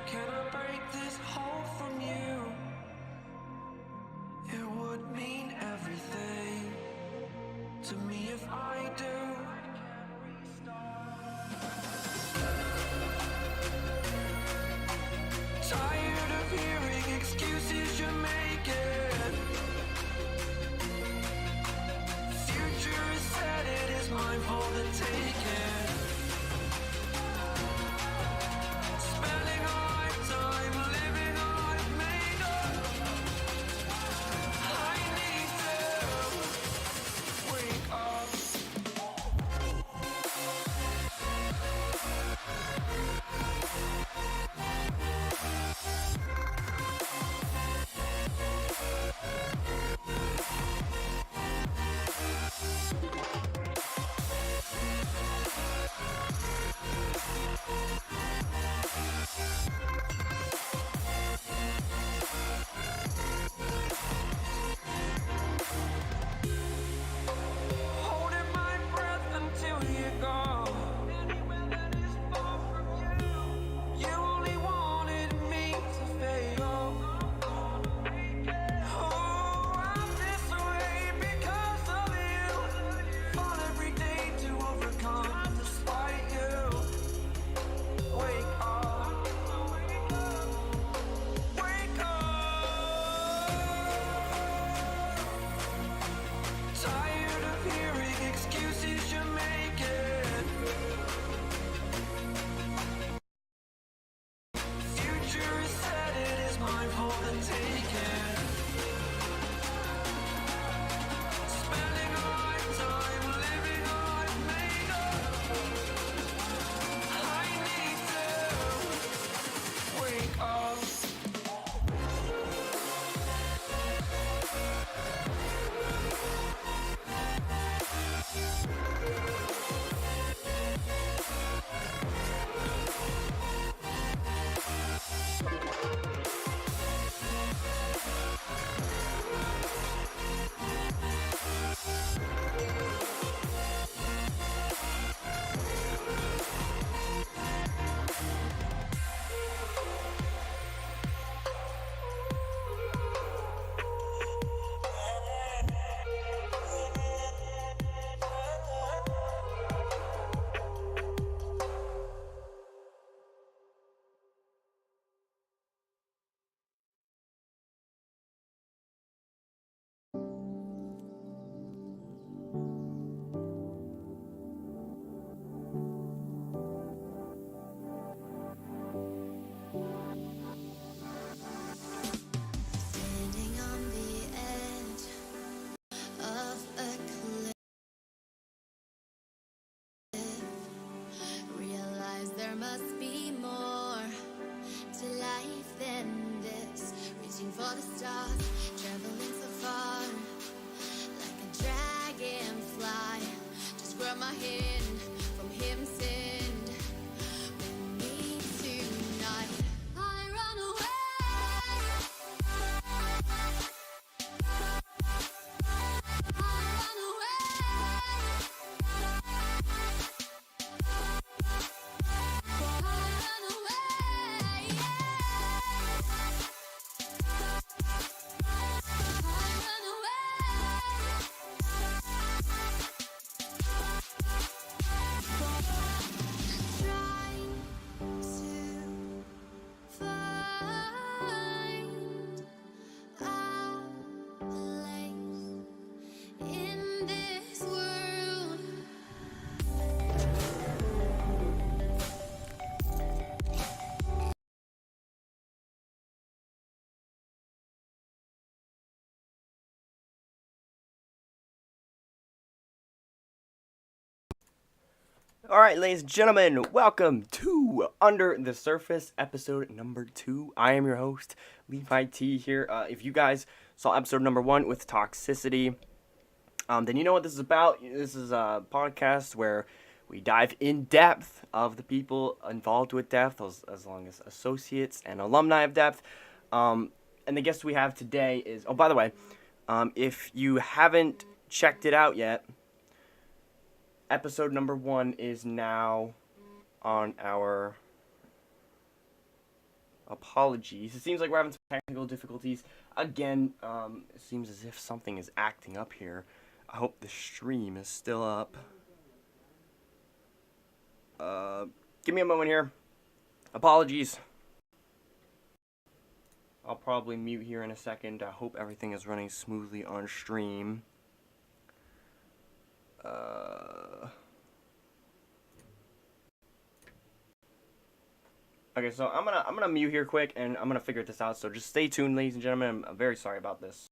Can I break this hold from you? It would mean everything to me if I do. Tired of hearing excuses you're making. Future is set, it is mine for the taking. Spending all my time living I've made up. I need to wake up. Holding my breath until you go. Anywhere that is far from you. You only wanted me to fail. Oh, I'm this way because of you. Fall every day to overcome despite you. Wake up. Wake up. Tired of hearing excuses you're making. Future is set, it is mine for the taking. Spending all my time living I've made up. I need to wake up. Standing on the edge of a cliff, realize there must be more to life than this. Reaching for the stars, traveling so far, like a dragonfly. Just grab my hand from him, send with me tonight. I run away. Alright, ladies and gentlemen, welcome to Under the Surface, episode number 2. I am your host, Levitee here. If you guys saw episode number 1 with toxicity, then you know what this is about. This is a podcast where we dive in depth of the people involved with Depth, as long as associates and alumni of Depth. And the guest we have today is, oh, by the way, if you haven't checked it out yet, episode number 1 is now on our apologies. It seems like we're having some technical difficulties again. It seems as if something is acting up here. I hope the stream is still up. Give me a moment here. Apologies. I'll probably mute here in a second. I hope everything is running smoothly on stream. Okay, so I'm gonna mute here quick, and I'm gonna figure this out. So just stay tuned, ladies and gentlemen. I'm very sorry about this.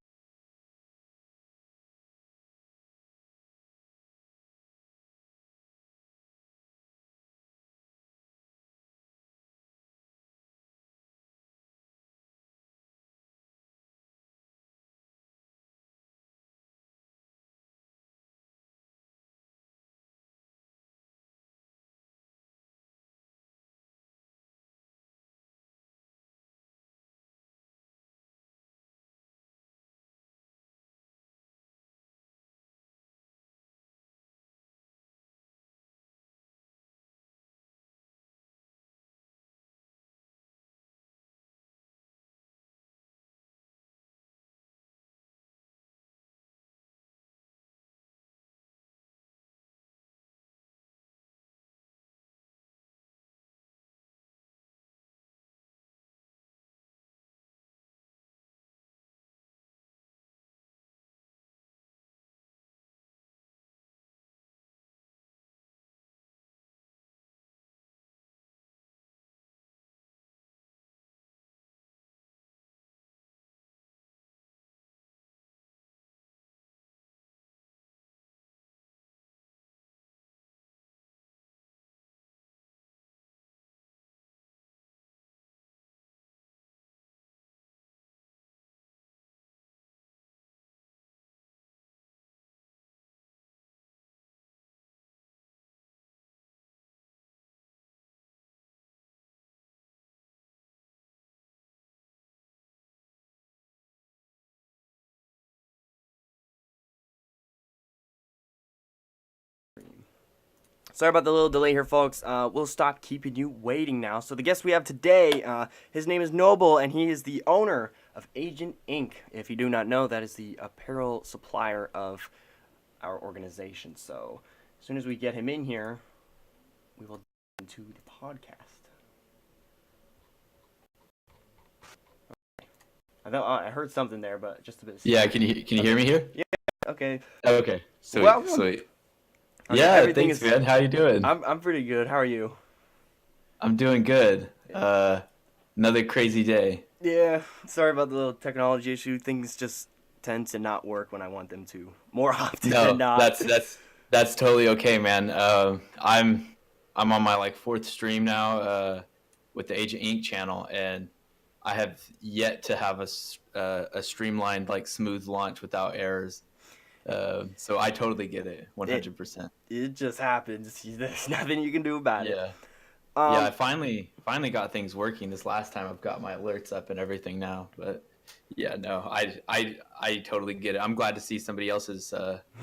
Sorry about the little delay here, folks. We'll stop keeping you waiting now. So the guest we have today, his name is Noble, and he is the owner of Agent Inc. If you do not know, that is the apparel supplier of our organization. So as soon as we get him in here, we will get into the podcast. I heard something there, but just a bit. Yeah, can you hear me here? Yeah. Okay. Okay. Sweet. Welcome. Sweet. Okay, Yeah, thanks, man. How you doing? I'm pretty good. How are you? I'm doing good. Another crazy day. Yeah. Sorry about the little technology issue. Things just tend to not work when I want them to. More often than not. That's totally okay, man. I'm on my fourth stream now with the Agent Inc. channel, and I have yet to have a streamlined smooth launch without errors. So I totally get it, 100%. It just happens. There's nothing you can do about it. Yeah. Yeah, I finally got things working this last time. I've got my alerts up and everything now. But yeah, no, I totally get it. I'm glad to see somebody else is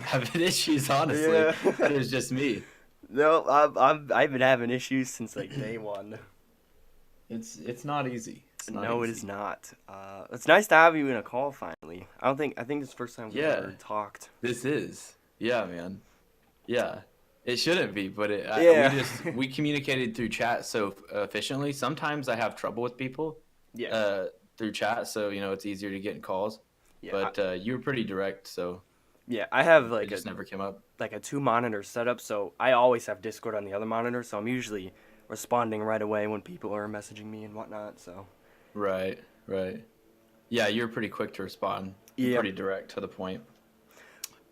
having issues. Honestly, Yeah. It was just me. No, I've been having issues since day one. It's not easy. No, it is not. It's nice to have you in a call finally. I think it's the first time we've ever talked. This is. Yeah, man. Yeah. It shouldn't be, but we communicated through chat so efficiently. Sometimes I have trouble with people through chat, so it's easier to get in calls. Yeah, but you were pretty direct, so yeah, I have it just never came up. Like a 2-monitor setup, so I always have Discord on the other monitor, so I'm usually responding right away when people are messaging me and whatnot. So right. Yeah, you're pretty quick to respond. Yeah, pretty direct to the point.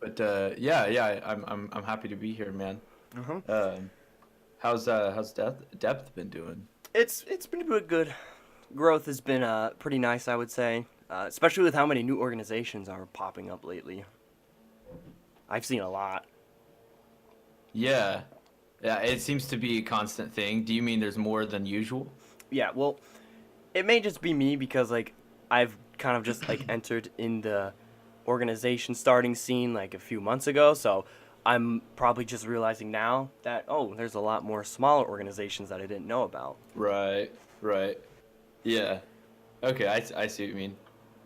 But I'm happy to be here, man. How's Depth been doing? It's been good. Growth has been pretty nice, I would say, especially with how many new organizations are popping up lately. I've seen a lot. Yeah, it seems to be a constant thing. Do you mean there's more than usual? Yeah, well, it may just be me because I've kind of just entered in the organization starting scene a few months ago, so I'm probably just realizing now that there's a lot more smaller organizations that I didn't know about. Right. Yeah. Okay, I see what you mean.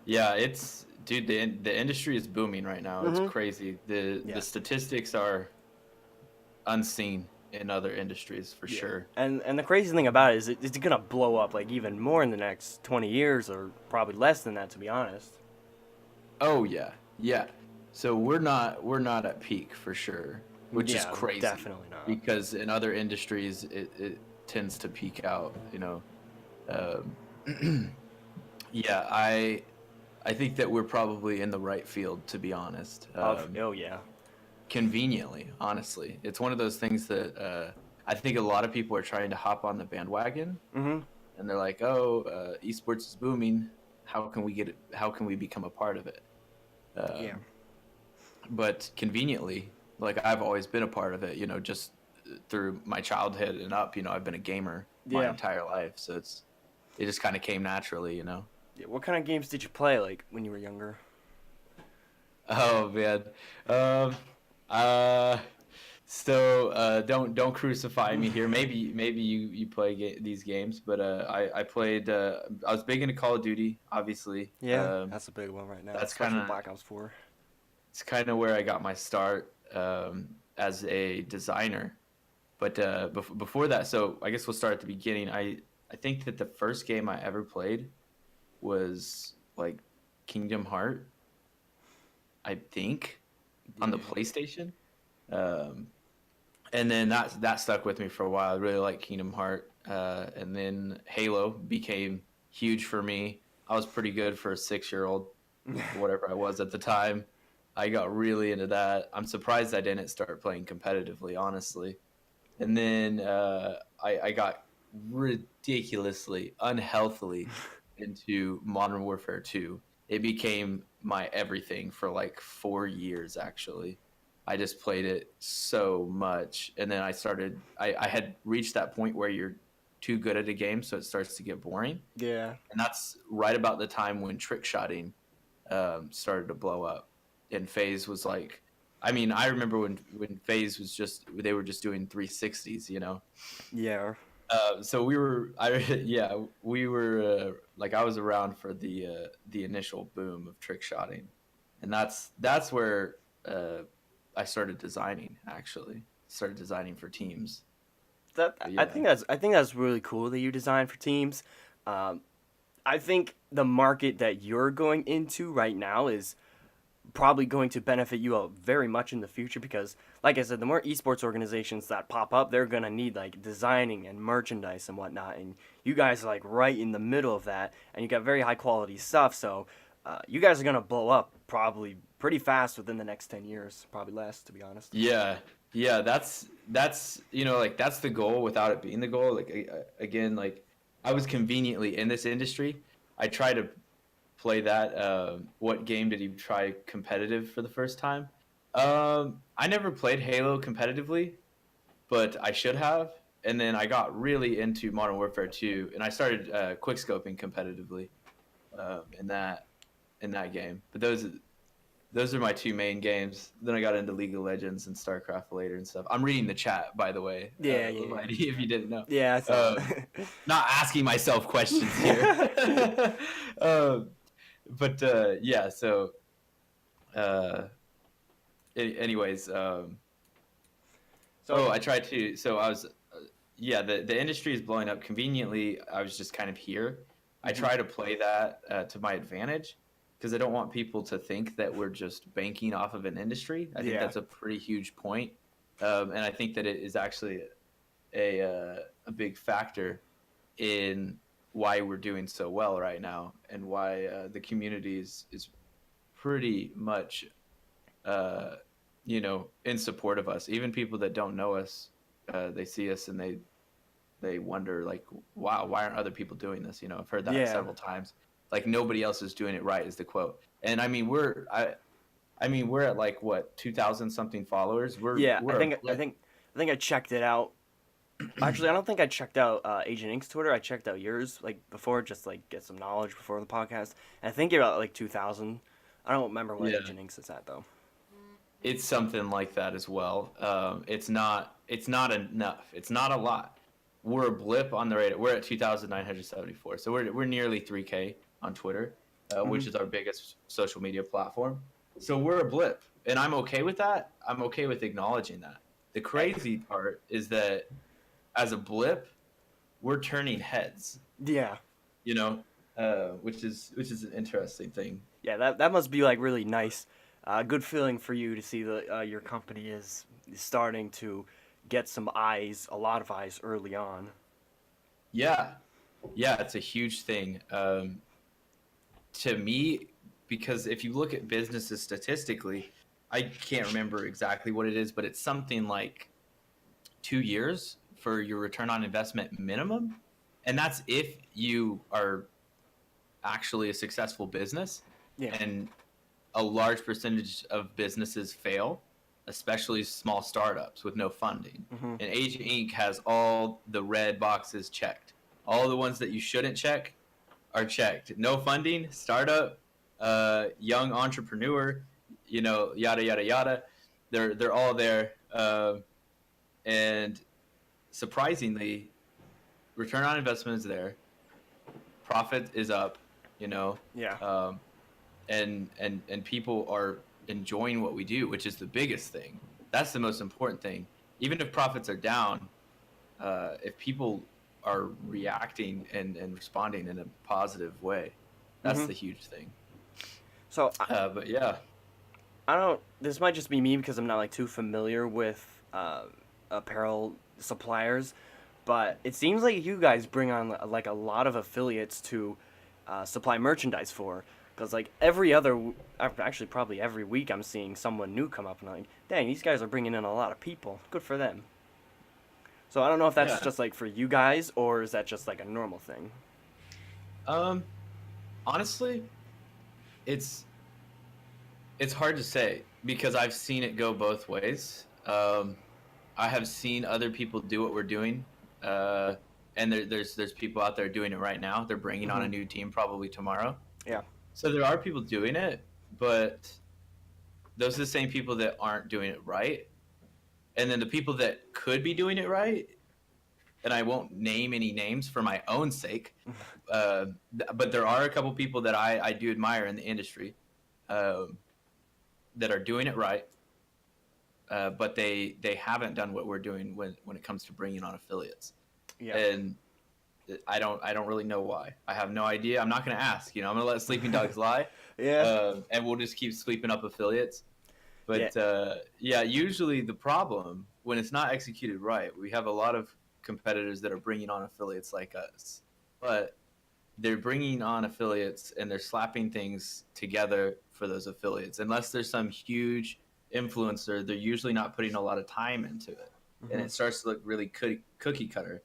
Yeah, it's dude, the industry is booming right now. It's crazy. Yeah. The statistics are unseen in other industries for sure. And the crazy thing about it is it's gonna blow up like even more in the next 20 years, or probably less than that, to be honest. Oh yeah. Yeah. So we're not at peak for sure, which is Yeah, crazy. definitely not. Because in other industries it tends to peak out, you know. Yeah, I think that we're probably in the right field, to be honest. Oh yeah. Conveniently, honestly, it's one of those things that I think a lot of people are trying to hop on the bandwagon, and they're like, "Oh, esports is booming. How can we get it? How can we become a part of it?" Yeah. But conveniently, like I've always been a part of it. You know, just through my childhood and up. You know, I've been a gamer my Yeah. entire life, so it just kind of came naturally. You know. Yeah, what kind of games did you play like when you were younger? Oh man. Um, uh, don't crucify me here. Maybe you play these games, but I played. I was big into Call of Duty, obviously. Yeah, that's a big one right now. That's Especially kinda- Black Ops 4. It's kind of where I got my start as a designer. But before that, so I guess we'll start at the beginning. I think that the first game I ever played was like Kingdom Heart, I think, on the PlayStation. And then that stuck with me for a while. I really liked Kingdom Heart. And then Halo became huge for me. I was pretty good for a 6-year-old, whatever I was at the time. I got really into that. I'm surprised I didn't start playing competitively, honestly. And then I got ridiculously, unhealthily into Modern Warfare 2. It became my everything for like 4 years, actually. I just played it so much. And then I had reached that point where you're too good at a game, so it starts to get boring. Yeah. And that's right about the time when trick shotting started to blow up. And FaZe was like, I mean, I remember when FaZe was they were just doing 360s, you know? Yeah. So we were like, I was around for the initial boom of trick shotting. And that's where I started designing, actually. Started designing for teams. I Yeah. think that's really cool that you design for teams. I think the market that you're going into right now is probably going to benefit you very much in the future, because like I said, the more esports organizations that pop up, they're gonna need like designing and merchandise and whatnot, and you guys are like right in the middle of that, and you got very high quality stuff, so you guys are gonna blow up probably pretty fast within the next 10 years, probably less, to be honest. Yeah, that's you know, like that's the goal without it being the goal. Like again, like I was conveniently in this industry. I try to play that. What game did you try competitive for the first time? I never played Halo competitively, but I should have. And then I got really into Modern Warfare 2, and I started quickscoping competitively in that game. But those are my two main games. Then I got into League of Legends and StarCraft later and stuff. I'm reading the chat, by the way. Yeah. If you didn't know. Yeah, I saw. Not asking myself questions here. Yeah. So, anyways. I tried to. So I was. Yeah, the industry is blowing up. Conveniently, I was just kind of here. I try to play that to my advantage, because I don't want people to think that we're just banking off of an industry. I think that's a pretty huge point. And I think that it is actually a big factor in why we're doing so well right now, and why the community is pretty much, in support of us. Even people that don't know us, they see us and they wonder, like, wow, why aren't other people doing this? You know, I've heard that several times. Like, nobody else is doing it right, is the quote. And I mean, we're at like what, 2,000 something followers. I think I checked it out. Actually, I don't think I checked out Agent Ink's Twitter. I checked out yours like before, just like get some knowledge before the podcast. And I think you're at like 2,000. I don't remember what Agent Ink's is at though. It's something like that as well. It's not enough. It's not a lot. we're a blip on the radar. We're at 2,974, so we're nearly 3K on Twitter, which is our biggest social media platform. So we're a blip, and I'm okay with that. I'm okay with acknowledging that. The crazy part is that as a blip, we're turning heads. Yeah. You know, which is an interesting thing. Yeah, that must be like really nice. Good feeling for you to see that your company is starting to get some eyes, a lot of eyes early on. Yeah, it's a huge thing to me, because if you look at businesses statistically, I can't remember exactly what it is, but it's something like 2 years for your return on investment minimum, and that's if you are actually a successful business. Yeah. And a large percentage of businesses fail, especially small startups with no funding. Mm-hmm. And Agent Inc. has all the red boxes checked. All the ones that you shouldn't check are checked. No funding, startup, young entrepreneur, yada yada yada. They're all there, and surprisingly, return on investment is there. Profit is up. Yeah. And people are enjoying what we do, which is the biggest thing. That's the most important thing. Even if profits are down, if people are reacting and responding in a positive way, that's the huge thing. So, But yeah. I don't. This might just be me because I'm not like too familiar with apparel suppliers, but it seems like you guys bring on like a lot of affiliates to supply merchandise for. Because like actually probably every week I'm seeing someone new come up and I'm like, dang, these guys are bringing in a lot of people. Good for them. So I don't know if that's just like for you guys or is that just like a normal thing. Honestly, it's hard to say because I've seen it go both ways. I have seen other people do what we're doing, and there's people out there doing it right now. They're bringing on a new team probably tomorrow. Yeah. So there are people doing it, but those are the same people that aren't doing it right. And then the people that could be doing it right, and I won't name any names for my own sake, but there are a couple people that I do admire in the industry that are doing it right, but they haven't done what we're doing when it comes to bringing on affiliates. Yeah. And I don't really know why. I have no idea. I'm not going to ask. I'm going to let sleeping dogs lie. Yeah. And we'll just keep sweeping up affiliates. But usually the problem when it's not executed right, we have a lot of competitors that are bringing on affiliates like us, but they're bringing on affiliates and they're slapping things together for those affiliates. Unless there's some huge influencer, they're usually not putting a lot of time into it, and it starts to look really cookie cutter.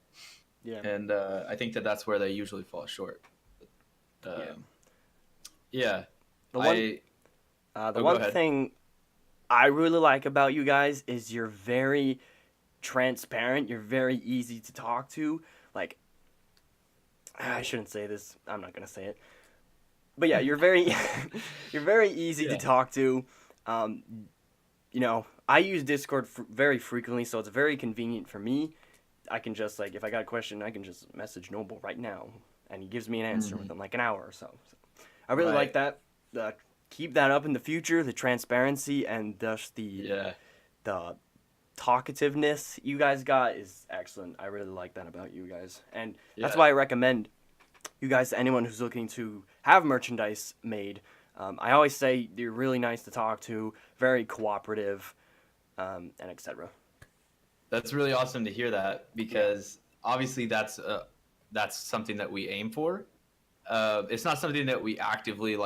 Yeah. And I think that's where they usually fall short. Yeah. The one thing I really like about you guys is you're very transparent. You're very easy to talk to. Like, I shouldn't say this. I'm not gonna say it. But yeah, you're very easy to talk to. I use Discord very frequently, so it's very convenient for me. I can just, like, if I got a question, I can just message Noble right now, and he gives me an answer within, like, an hour or so. I really like that. Keep that up in the future, the transparency, and thus the talkativeness you guys got is excellent. I really like that about you guys. And that's why I recommend you guys to anyone who's looking to have merchandise made. I always say you're really nice to talk to, very cooperative, and etc. That's really awesome to hear that, because obviously that's something that we aim for. It's not something that we actively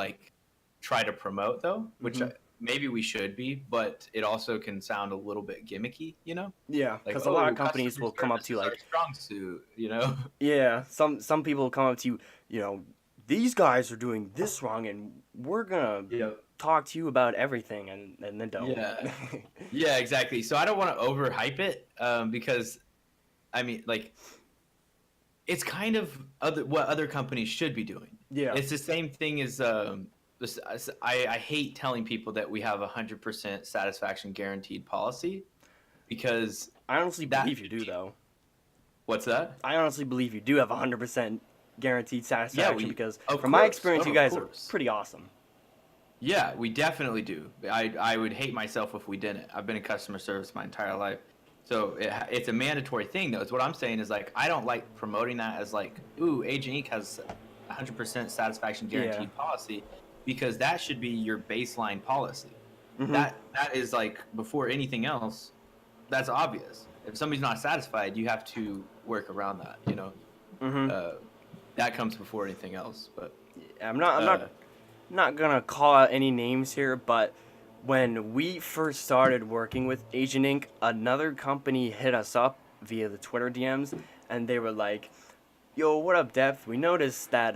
try to promote though, which maybe we should be, but it also can sound a little bit gimmicky, Yeah, because a lot of companies will come up to you like strong suit, Yeah, some people will come up to you, these guys are doing this wrong, and we're gonna talk to you about everything, and then don't. Yeah, exactly. So I don't want to overhype it, because, I mean, it's kind of what other companies should be doing. Yeah, it's the same thing as I hate telling people that we have 100% satisfaction guaranteed policy, because I honestly believe you do though. What's that? I honestly believe you do have 100% guaranteed satisfaction because from my course. experience, Oh, you guys of are course. pretty awesome. Yeah, we definitely do. I would hate myself if we didn't. I've been in customer service my entire life. So it's a mandatory thing, though. It's what I'm saying is, like, I don't like promoting that as, like, ooh, Agent Inc. has 100% satisfaction guaranteed policy, because that should be your baseline policy. Mm-hmm. That is, like, before anything else, that's obvious. If somebody's not satisfied, you have to work around that, you know? Mm-hmm. That comes before anything else. But I'm not gonna call out any names here, but when we first started working with Agent Inc., another company hit us up via the Twitter DMs, and they were like, "Yo, what up, Depth? We noticed that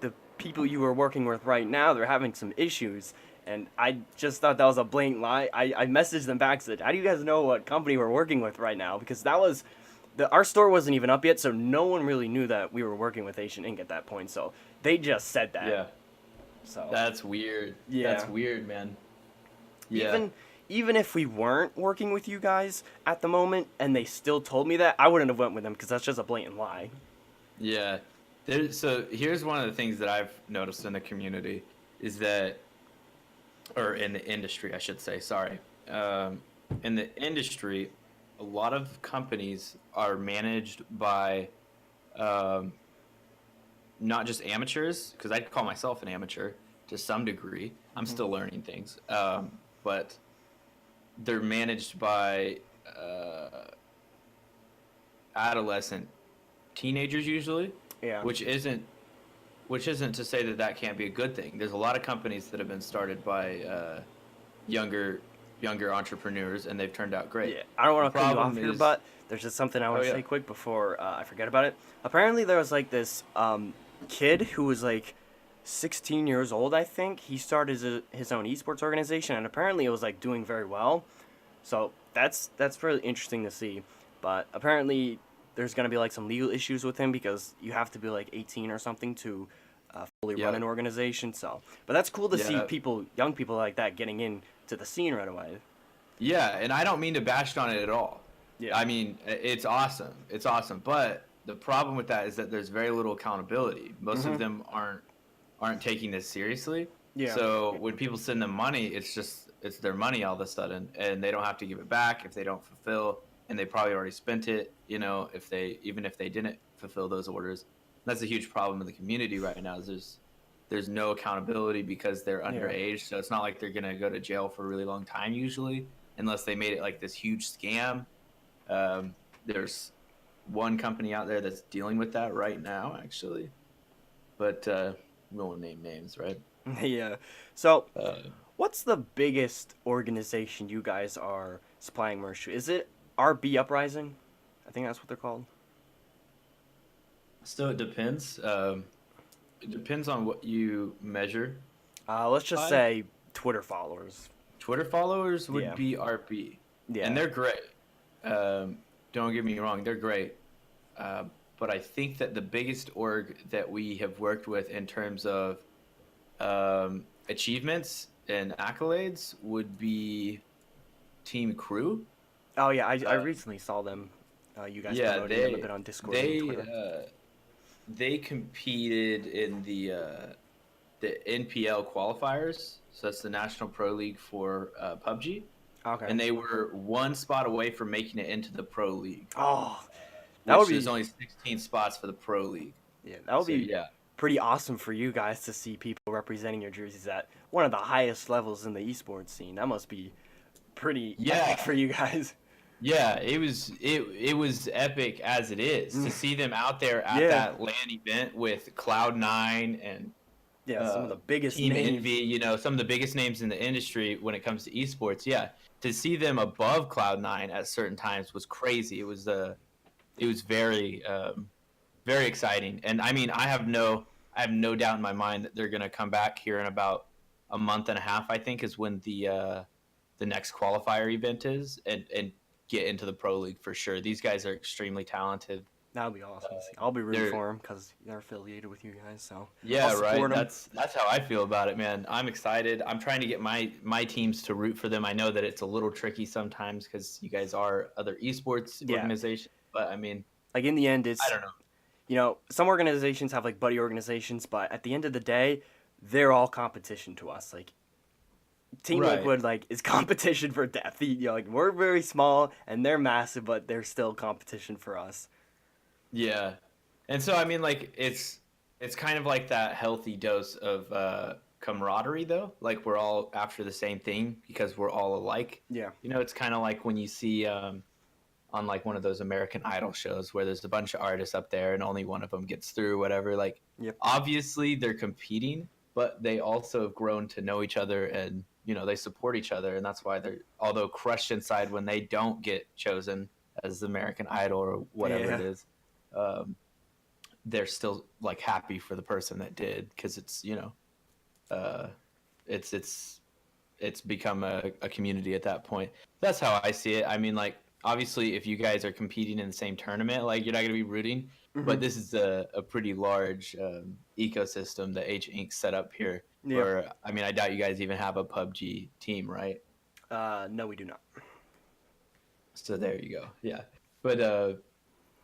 the people you were working with right now, they're having some issues." And I just thought that was a blatant lie. I messaged them back, said, "How do you guys know what company we're working with right now?" Because that was our store wasn't even up yet, so no one really knew that we were working with Agent Inc. at that point. So they just said that. yeah, So that's weird. Yeah. That's weird, man. Yeah. Even if we weren't working with you guys at the moment, and they still told me that, I wouldn't have went with them because that's just a blatant lie. Yeah. So here's one of the things that I've noticed in the community is that, or in the industry, I should say, sorry. In the industry, a lot of companies are managed by not just amateurs, because I'd call myself an amateur to some degree. I'm still learning things. But they're managed by adolescent teenagers usually. Yeah. Which isn't to say that that can't be a good thing. There's a lot of companies that have been started by younger entrepreneurs, and they've turned out great. Yeah, I don't want to cut you off problem here, is- but there's just something I want to yeah. say quick before I forget about it. Apparently, there was like this kid who was like 16 years old, I think. He started his own esports organization, and apparently it was like doing very well. So that's really interesting to see. But apparently, there's gonna be like some legal issues with him because you have to be like 18 or something to fully run an organization. So, but that's cool to see young people like that getting into the scene right away. Yeah, and I don't mean to bash on it at all. Yeah. I mean, it's awesome. It's awesome. But the problem with that is that there's very little accountability. Most of them aren't taking this seriously. Yeah. So when people send them money, it's their money all of a sudden, and they don't have to give it back if they don't fulfill, and they probably already spent it, you know, even if they didn't fulfill those orders. That's a huge problem in the community right now. Is there's no accountability because they're underage. So it's not like they're gonna go to jail for a really long time usually, unless they made it like this huge scam. There's one company out there that's dealing with that right now, actually, but we won't name names, right? Yeah. So, what's the biggest organization you guys are supplying merch to? Is it RB Uprising? I think that's what they're called. So it depends. It depends on what you measure. Let's just say Twitter followers. Twitter followers would be RB. Yeah. And they're great. Don't get me wrong, they're great. But I think that the biggest org that we have worked with in terms of achievements and accolades would be Team Crew. Oh yeah, I recently saw them. You guys promoted them a bit on Discord and Twitter. They competed in the NPL qualifiers, so that's the National Pro League for PUBG. Okay. And they were one spot away from making it into the Pro League. Oh, that would be. There's only 16 spots for the Pro League. Yeah, that would be pretty awesome for you guys to see people representing your jerseys at one of the highest levels in the esports scene. That must be pretty epic for you guys. Yeah, it was epic as it is to see them out there at that LAN event with Cloud9 and some of the biggest Team names. Envy, you know, some of the biggest names in the industry when it comes to esports. Yeah, to see them above Cloud9 at certain times was crazy. It was very very exciting. And I mean, I have no doubt in my mind that they're going to come back here in about a month and a half, I think, is when the next qualifier event is, and get into the Pro League for sure. These guys are extremely talented. That would be awesome to see. I'll be rooting for them because they're affiliated with you guys. So yeah, right. That's how I feel about it, man. I'm excited. I'm trying to get my teams to root for them. I know that it's a little tricky sometimes because you guys are other esports organizations. But I mean, Like in the end, it's, I don't know. you know, some organizations have like buddy organizations, but at the end of the day, they're all competition to us. Like Team Right. Liquid, like, is competition for Depth. You know, like we're very small and they're massive, but they're still competition for us. Yeah. And so I mean, like it's kind of like that healthy dose of camaraderie, though. Like we're all after the same thing because we're all alike. Yeah. You know, it's kind of like when you see on like one of those American Idol shows where there's a bunch of artists up there and only one of them gets through, whatever. Like, Yep. obviously they're competing, but they also have grown to know each other, and you know they support each other, and that's why they're, although crushed inside when they don't get chosen as American Idol or whatever Yeah. it is, they're still like happy for the person that did, because it's, you know, it's become a community at that point. That's how I see it. I mean, like, obviously if you guys are competing in the same tournament, like, you're not going to be rooting, but this is a pretty large ecosystem that Agent Inc. set up here. Yeah. Where, I mean, I doubt you guys even have a PUBG team, right? No, we do not. So there you go. Yeah. But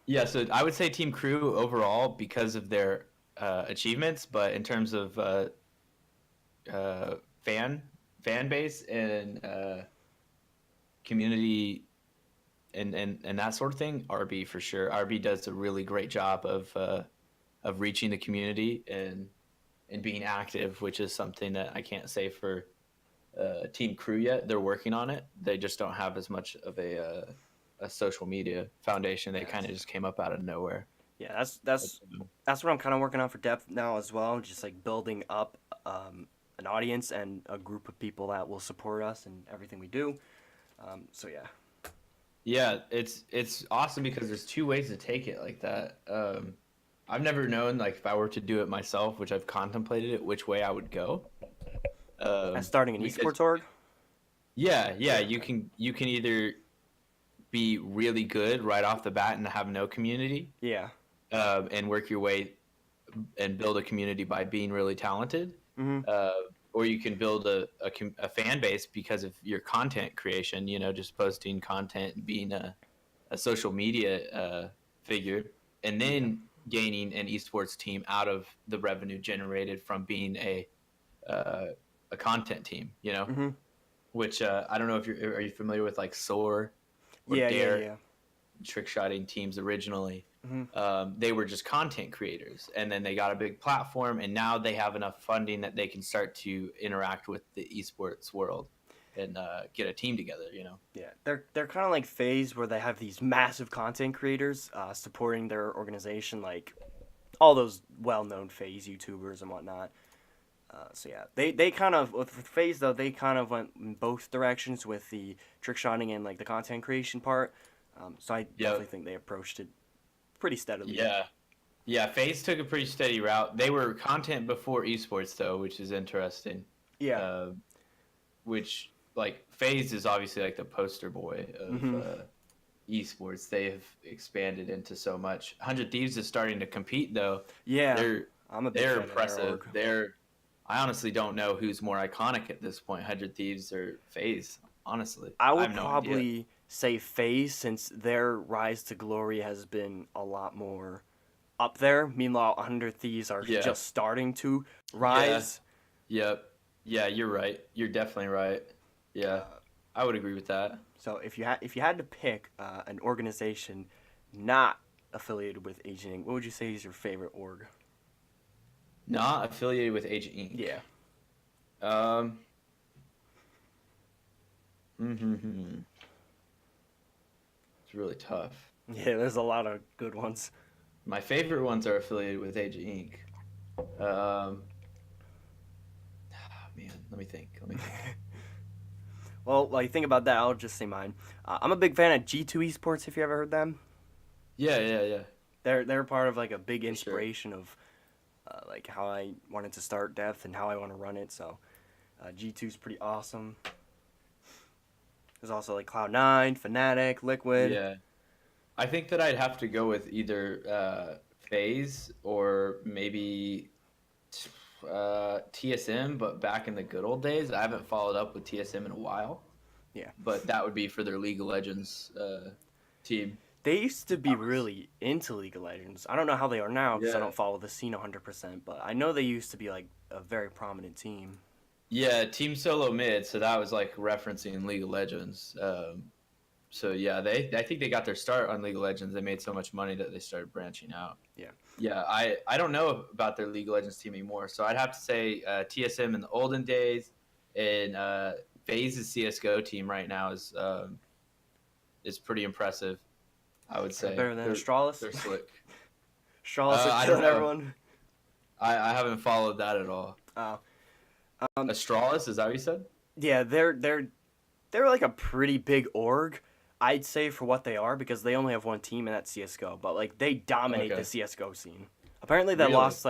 yeah, so I would say Team Crew overall because of their achievements, but in terms of fan base and community and that sort of thing, RB for sure. RB does a really great job of reaching the community and being active, which is something that I can't say for Team Crew yet. They're working on it. They just don't have as much of a social media foundation. They kind of just came up out of nowhere. Yeah, that's what I'm kind of working on for Depth now as well. Just like building up an audience and a group of people that will support us in everything we do. So yeah. Yeah, it's awesome because there's two ways to take it like that. I've never known, like, if I were to do it myself, which I've contemplated it, which way I would go. As starting an because- esports org. Yeah, you can either be really good right off the bat and have no community, Yeah. and work your way and build a community by being really talented, or you can build a fan base because of your content creation. You know, just posting content and being a social media figure, and then gaining an esports team out of the revenue generated from being a content team. You know, which I don't know if are you familiar with like Soar or Yeah, Dare, yeah. trick shotting teams originally. They were just content creators, and then they got a big platform, and now they have enough funding that they can start to interact with the esports world and get a team together, you know. Yeah, they're kind of like FaZe, where they have these massive content creators supporting their organization, like all those well-known FaZe YouTubers and whatnot. So yeah, they kind of, with FaZe though, they kind of went in both directions with the trick shotting and like the content creation part. So I definitely think they approached it pretty steadily. Yeah, FaZe took a pretty steady route. They were content before esports though, which is interesting. Yeah. Which, like, FaZe is obviously like the poster boy of esports. They have expanded into so much. 100 Thieves is starting to compete though. Yeah. I'm a big they're fan of their impressive. org. I honestly don't know who's more iconic at this point, 100 Thieves or FaZe. Honestly, I would have no idea. probably say FaZe, since their rise to glory has been a lot more up there. Meanwhile, 100 Thieves are just starting to rise. Yep. Yeah, you're right. You're definitely right. Yeah, I would agree with that. So if you had to pick an organization not affiliated with Agent Inc., what would you say is your favorite org? Not affiliated with Agent Inc. Yeah. It's really tough. Yeah, there's a lot of good ones. My favorite ones are affiliated with Agent Inc. Man, let me think. Well, while you think about that, I'll just say mine. I'm a big fan of G2 Esports, if you ever heard them. Yeah. They're part of like a big sure. inspiration of like how I wanted to start Depth and how I want to run it. So G2's pretty awesome. There's also like Cloud9, Fnatic, Liquid. Yeah. I think that I'd have to go with either FaZe or maybe TSM, but back in the good old days. I haven't followed up with TSM in a while. Yeah. But that would be for their League of Legends team. They used to be really into League of Legends. I don't know how they are now because I Yeah. don't follow the scene 100%, but I know they used to be like a very prominent team. Yeah, Team Solo Mid. So that was like referencing League of Legends. So yeah, I think they got their start on League of Legends. They made so much money that they started branching out. Yeah. Yeah, I don't know about their League of Legends team anymore. So I'd have to say TSM in the olden days, and FaZe's CS:GO team right now is pretty impressive. I would say Better than Astralis? They're slick. Astralis I are don't killing know. everyone. I haven't followed that at all. Oh. Astralis, is that what you said? Yeah, they're like a pretty big org, I'd say, for what they are, because they only have one team, and that's CS:GO. But like they dominate Okay. the CS:GO scene. Apparently, they Really? lost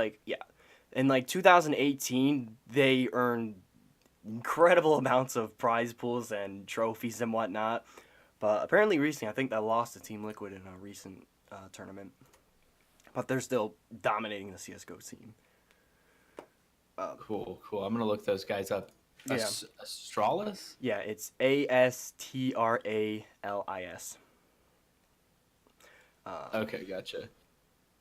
in like 2018. They earned incredible amounts of prize pools and trophies and whatnot. But apparently, recently, I think they lost to Team Liquid in a recent tournament. But they're still dominating the CS:GO scene. Cool. I'm gonna look those guys up. Yeah. Astralis? Yeah, it's Astralis. Okay, gotcha.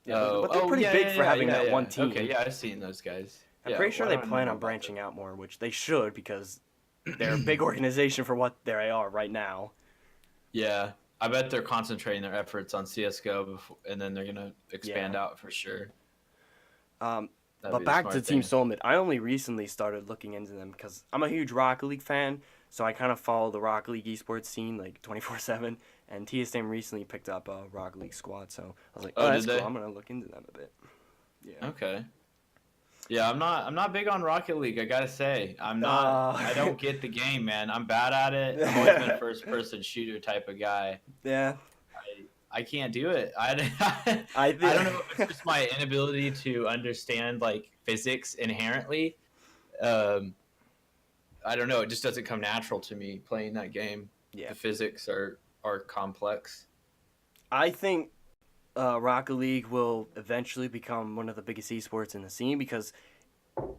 Yeah, but they're pretty big for having that one team. Okay, yeah, I've seen those guys. I'm Yeah, pretty sure why they don't I plan know on about branching them? out more, which they should, because they're a big organization for what they are right now. Yeah, I bet they're concentrating their efforts on CS:GO, and then they're gonna expand out for sure. That'd But be a back smart to Team thing. Solomid, I only recently started looking into them because I'm a huge Rocket League fan, so I kind of follow the Rocket League esports scene like 24/7. And TSM recently picked up a Rocket League squad, so I was like, Oh, oh, did that's cool. they? I'm gonna look into them a bit. Yeah. Okay. Yeah, I'm not big on Rocket League. I gotta say, I'm not. I don't get the game, man. I'm bad at it. I've always been a first-person shooter type of guy. Yeah. I can't do it. I I don't know if it's just my inability to understand like physics inherently. I don't know. It just doesn't come natural to me playing that game. Yeah. The physics are complex. I think Rocket League will eventually become one of the biggest esports in the scene because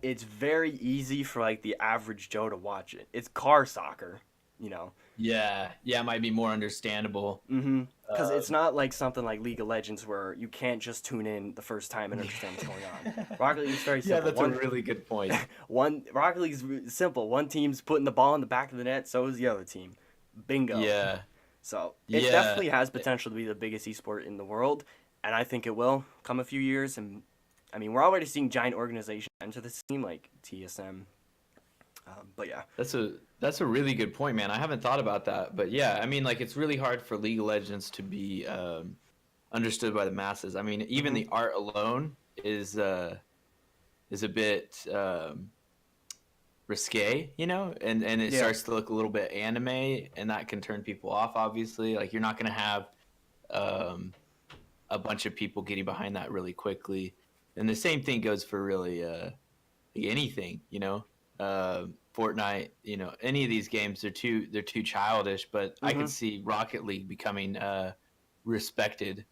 it's very easy for like the average Joe to watch it. It's car soccer, you know. Yeah, it might be more understandable. Because it's not like something like League of Legends where you can't just tune in the first time and understand what's going on. Rocket League is very Yeah, simple. that's a really good point. Rocket League is simple. One team's putting the ball in the back of the net, so is the other team. Bingo. Yeah. So it Yeah. definitely has potential to be the biggest esport in the world, and I think it will come a few years. And I mean, we're already seeing giant organizations enter the scene like TSM. But yeah, That's a really good point, man. I haven't thought about that, but yeah, I mean, like it's really hard for League of Legends to be understood by the masses. I mean, even the art alone is a bit risque, you know, and it starts to look a little bit anime, and that can turn people off. Obviously, like you're not gonna have a bunch of people getting behind that really quickly, and the same thing goes for really anything, you know. Fortnite, you know, any of these games, they're too childish, but I could see Rocket League becoming respected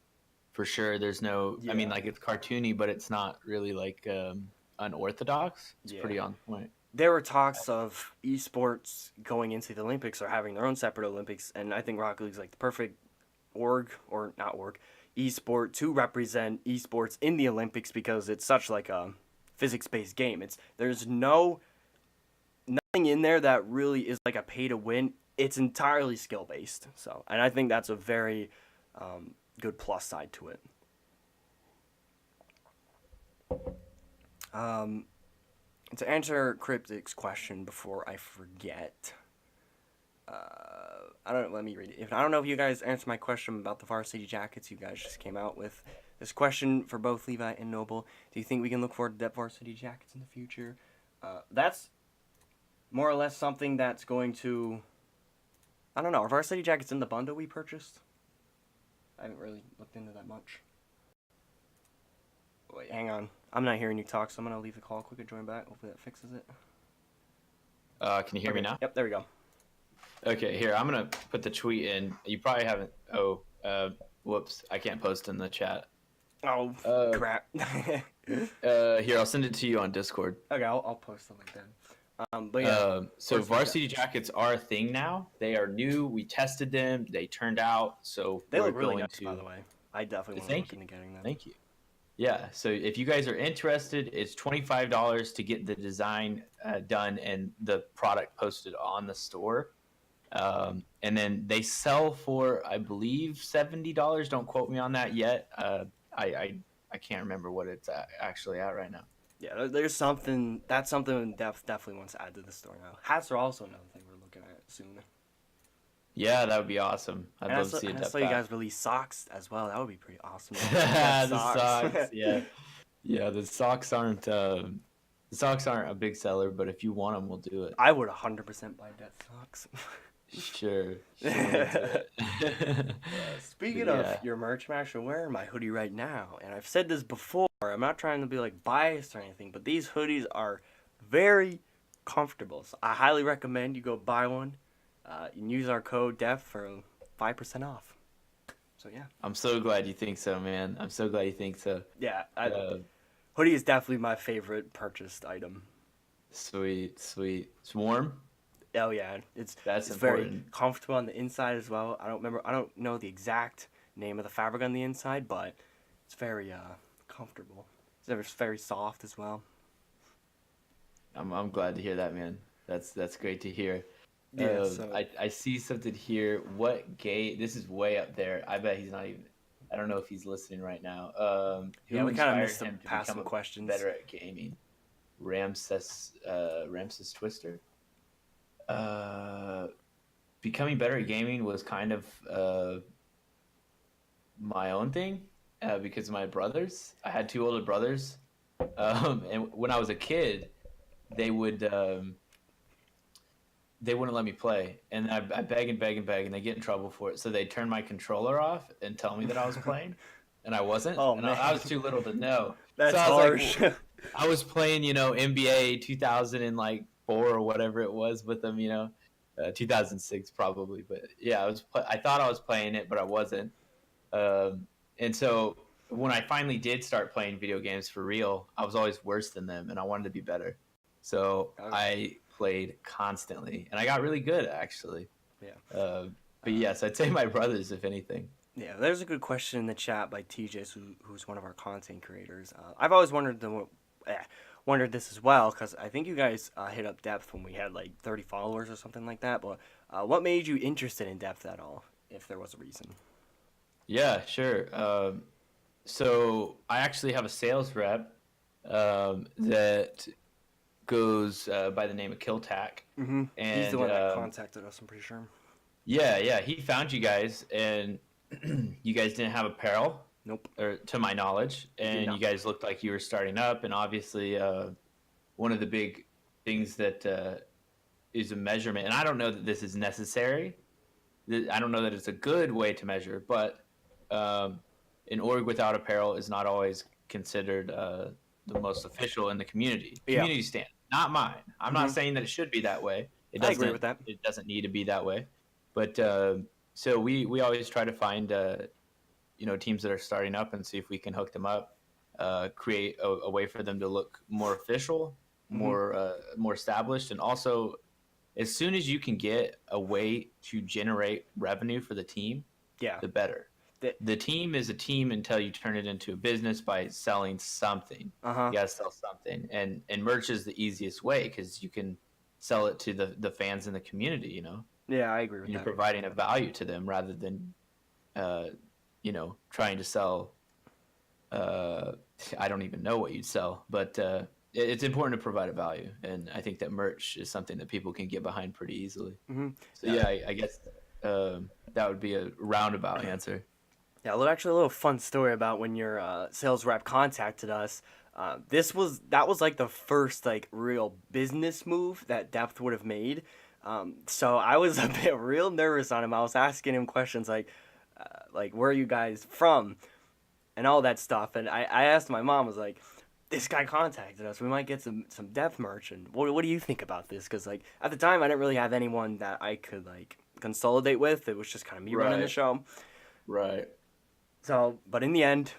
for sure. There's no, I mean, like it's cartoony, but it's not really like unorthodox. It's pretty on point. there were talks of esports going into the Olympics or having their own separate Olympics, and I think Rocket League's like the perfect esport to represent esports in the Olympics because it's such like a physics-based game. There's nothing in there that really is like a pay to win. It's entirely skill based. So, and I think that's a very good plus side to it. To answer Cryptic's question before I forget, let me read it. I don't know if you guys answered my question about the varsity jackets. You guys just came out with this question for both Levi and Noble. Do you think we can look forward to Depth varsity jackets in the future? That's more or less something that's going to, I don't know, are varsity jackets in the bundle we purchased? I haven't really looked into that much. Wait, hang on. I'm not hearing you talk, so I'm going to leave the call quick and join back. Hopefully that fixes it. Can you hear me now? Yep, there we go. Okay, here, I'm going to put the tweet in. You probably haven't, whoops, I can't post in the chat. Oh, crap. Here, I'll send it to you on Discord. Okay, I'll post the link then. But yeah, So varsity jackets are a thing now. They are new. We tested them. They turned out. So they we're look really going nice, to. by the way. I definitely want to Thank look you. into getting them. Thank you. Yeah. So if you guys are interested, it's $25 to get the design done and the product posted on the store. And then they sell for, I believe, $70. Don't quote me on that yet. I can't remember what it's actually at right now. Yeah, there's something that's something Depth definitely wants to add to the store now. Hats are also another thing we're looking at soon. Yeah, that would be awesome. I'd And love to see a I Depth saw you hat. guys release socks as well. That would be pretty awesome. The socks, yeah, yeah. The socks aren't a big seller, but if you want them, we'll do it. I would 100% buy Depth socks. Sure, we'll do it. Speaking But of yeah. your merch, I'm actually wearing my hoodie right now, and I've said this before. I'm not trying to be like biased or anything, but these hoodies are very comfortable. So I highly recommend you go buy one. You can use our code DEF for 5% off. So yeah, I'm so glad you think so, man. I'm so glad you think so. yeah. Uh, Hoodie is definitely my favorite purchased item. Sweet, sweet. It's warm. Oh yeah, it's That's very important. comfortable on the inside as well. I don't know the exact name of the fabric on the inside, but it's very comfortable. It's very soft as well. I'm glad to hear that, man. That's great to hear. Yeah, so I see something here. What gay? This is way up there. I bet he's not even. I don't know if he's listening right now. Who yeah, we kind of inspired missed some him to past become some a questions. better at gaming? Ramses Twister. Becoming better at gaming was kind of my own thing because of my brothers. I had two older brothers, and when I was a kid, they would they wouldn't let me play, and I beg and beg and beg, and they get in trouble for it. So they turn my controller off and tell me that I was playing, and I wasn't. Oh, and man. I was too little to know. That's so I was harsh. like, I was playing, NBA 2004 or whatever it was with them, 2006 probably. But yeah, I thought I was playing it, but I wasn't. And so when I finally did start playing video games for real, I was always worse than them, and I wanted to be better. So I played constantly, and I got really good actually. Yeah. But yes, I'd say my brothers, if anything. Yeah, there's a good question in the chat by TJ, who's one of our content creators. I've always wondered this as well, because I think you guys hit up Depth when we had like 30 followers or something like that. But what made you interested in Depth at all, if there was a reason? Yeah, sure. So I actually have a sales rep that goes by the name of Killtack. Mm-hmm. And He's the one that contacted us, I'm pretty sure. Yeah, he found you guys, and you guys didn't have apparel. Nope. Or to my knowledge, and you guys looked like you were starting up, and obviously one of the big things that is a measurement, and I don't know that this is necessary. I don't know that it's a good way to measure, but an org without apparel is not always considered the most official in the community. Community stand, not mine. I'm not saying that it should be that way. I agree with that. It doesn't need to be that way, but so we always try to find teams that are starting up and see if we can hook them up, create a way for them to look more official, more established, and also as soon as you can get a way to generate revenue for the team, the better. The team is a team until you turn it into a business by selling something. You gotta sell something, and merch is the easiest way because you can sell it to the fans in the community. Yeah, I agree with You're that. providing a value to them rather than trying to sell. I don't even know what you'd sell, but it's important to provide a value, and I think that merch is something that people can get behind pretty easily. Mm-hmm. So yeah, I guess that would be a roundabout answer. Yeah, actually a little fun story about when your sales rep contacted us. That was like the first like real business move that Depth would have made. So I was a bit real nervous on him. I was asking him questions like where are you guys from, and all that stuff. And I asked my mom, was like, this guy contacted us. We might get some Depth merch. And what do you think about this? Because like at the time I didn't really have anyone that I could like consolidate with. It was just kind of me running the show. Right. So, but in the end,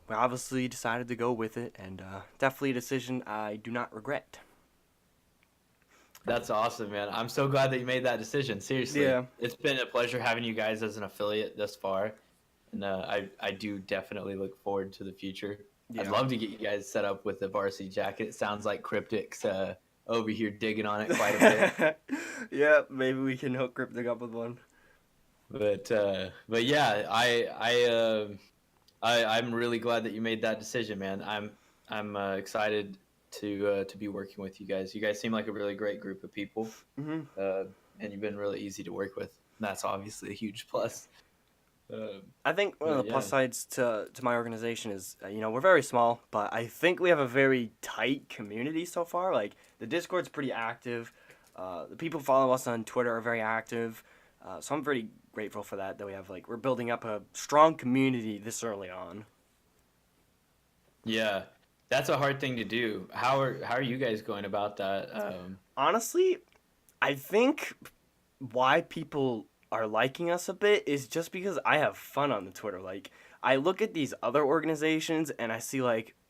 we obviously decided to go with it, and definitely a decision I do not regret. That's awesome, man. I'm so glad that you made that decision. Seriously, Yeah. it's been a pleasure having you guys as an affiliate thus far, and I do definitely look forward to the future. I'd Yeah. love to get you guys set up with the varsity jacket. It sounds like Cryptic's over here digging on it quite a bit. Yeah, maybe we can hook Cryptic up with one. But yeah, I'm really glad that you made that decision, man. I'm excited to be working with you guys. You guys seem like a really great group of people, Hmm. and you've been really easy to work with. That's obviously a huge plus. I think one of the Yeah. plus sides to my organization is, we're very small, but I think we have a very tight community so far. Like, the Discord's pretty active. The people who follow us on Twitter are very active. So I'm pretty grateful for that we have, we're building up a strong community this early on. Yeah, that's a hard thing to do. How are you guys going about that? Honestly, I think why people are liking us a bit is just because I have fun on the Twitter. Like, I look at these other organizations and I see,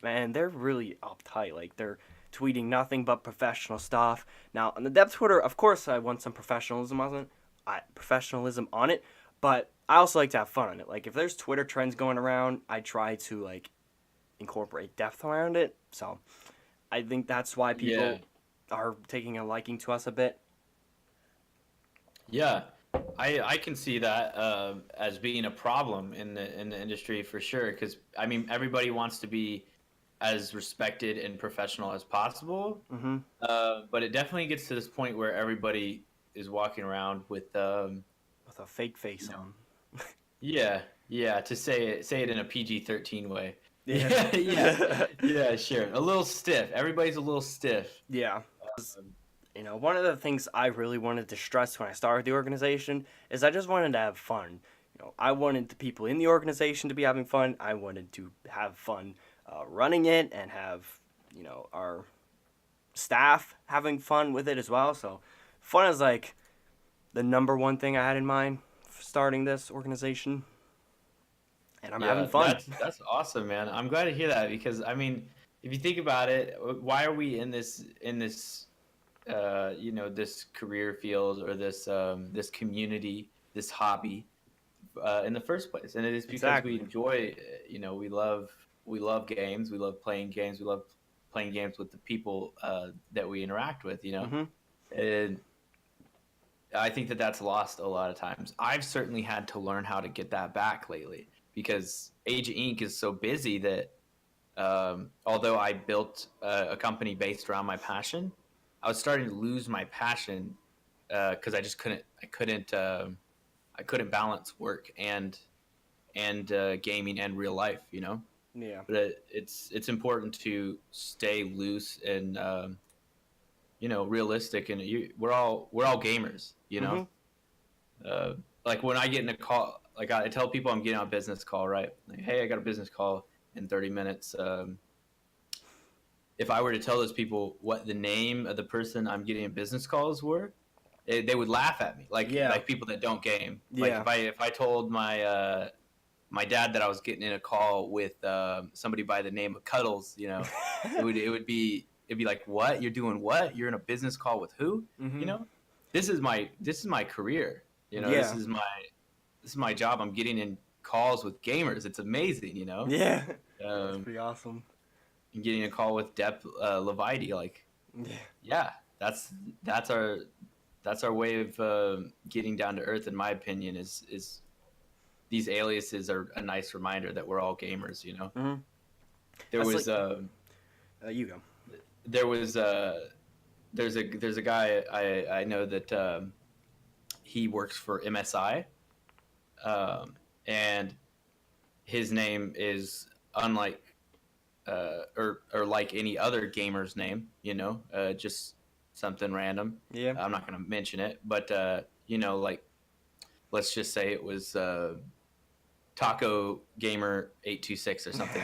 man, they're really uptight. Like, they're tweeting nothing but professional stuff. Now, on the Depth Twitter, of course, I want some professionalism on it, but I also like to have fun on it. Like, if there's Twitter trends going around, I try to, incorporate depth around it. So, I think that's why people Yeah. are taking a liking to us a bit. Yeah, I can see that as being a problem in the industry for sure. Because I mean, everybody wants to be as respected and professional as possible. Mm-hmm. But it definitely gets to this point where everybody is walking around with With a fake face No. on. yeah, to say it in a PG-13 way. Yeah. Yeah, sure. A little stiff. Everybody's a little stiff. Yeah. One of the things I really wanted to stress when I started the organization is I just wanted to have fun. I wanted the people in the organization to be having fun. I wanted to have fun running it and have, our staff having fun with it as well. So fun is the number one thing I had in mind for starting this organization. And I'm having fun. That's awesome, man. I'm glad to hear that because I mean, if you think about it, why are we in this this career field or this community, this hobby in the first place? And it is because Exactly. we enjoy, we love games, we love playing games, we love playing games with the people that we interact with, Mm-hmm. And I think that that's lost a lot of times. I've certainly had to learn how to get that back lately because Age of Inc. is so busy that although I built a company based around my passion, I was starting to lose my passion because I just couldn't balance work and gaming and real life, Yeah. But it's important to stay loose and realistic, and we're all gamers, like when I get in a call, like I tell people I'm getting on a business call, right? Like, hey, I got a business call in 30 minutes. If I were to tell those people what the name of the person I'm getting a business calls were, they would laugh at me, like people that don't game. Yeah. Like if I told my my dad that I was getting in a call with somebody by the name of Cuddles, it'd be like, what? You're doing what? You're in a business call with who? Mm-hmm. This is my career. Yeah. This is my job. I'm getting in calls with gamers. It's amazing, Yeah. That's Um, pretty awesome. and getting a call with Levitee, like, Yeah. that's our way of getting down to earth. In my opinion, is these aliases are a nice reminder that we're all gamers. Mm-hmm. There That's was you go. there was there's a guy I know that he works for MSI, and his name is unlike or like any other gamer's name, just something random. Yeah. I'm not going to mention it, but like, let's just say it was Taco Gamer 826 or something.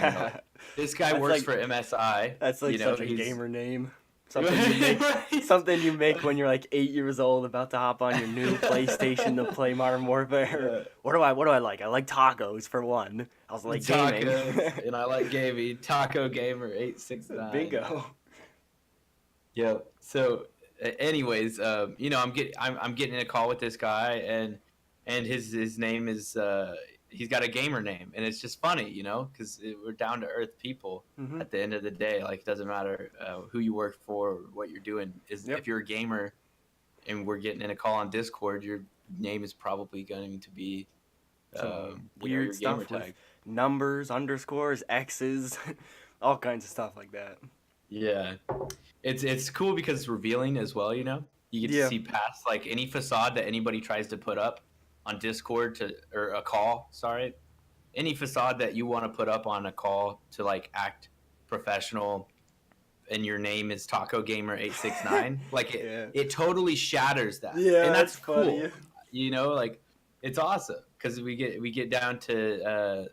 This guy That's works for MSI. That's such a he's- gamer name. Something you make when you're 8 years old, about to hop on your new PlayStation to play Modern Warfare. Yeah. What do I like? I like tacos for one. I was like gaming. Tacos, and I like gaming. Taco Gamer 869. Bingo. Yeah. So anyways, I'm getting in a call with this guy, and his name is he's got a gamer name, and it's just funny, because we're down to earth people. Mm-hmm. At the end of the day, like, it doesn't matter who you work for, or what you're doing. Yep. If you're a gamer, and we're getting in a call on Discord, your name is probably going to be Weird your stuff gamer with tag. numbers, underscores, X's, all kinds of stuff like that. Yeah, it's cool because it's revealing as well. You get to see past like any facade that anybody tries to put up on Discord or a call. Sorry, any facade that you want to put up on a call to like act professional, and your name is Taco Gamer 869. Like it totally shatters that. Yeah, and that's funny. Cool. Like it's awesome because we get down to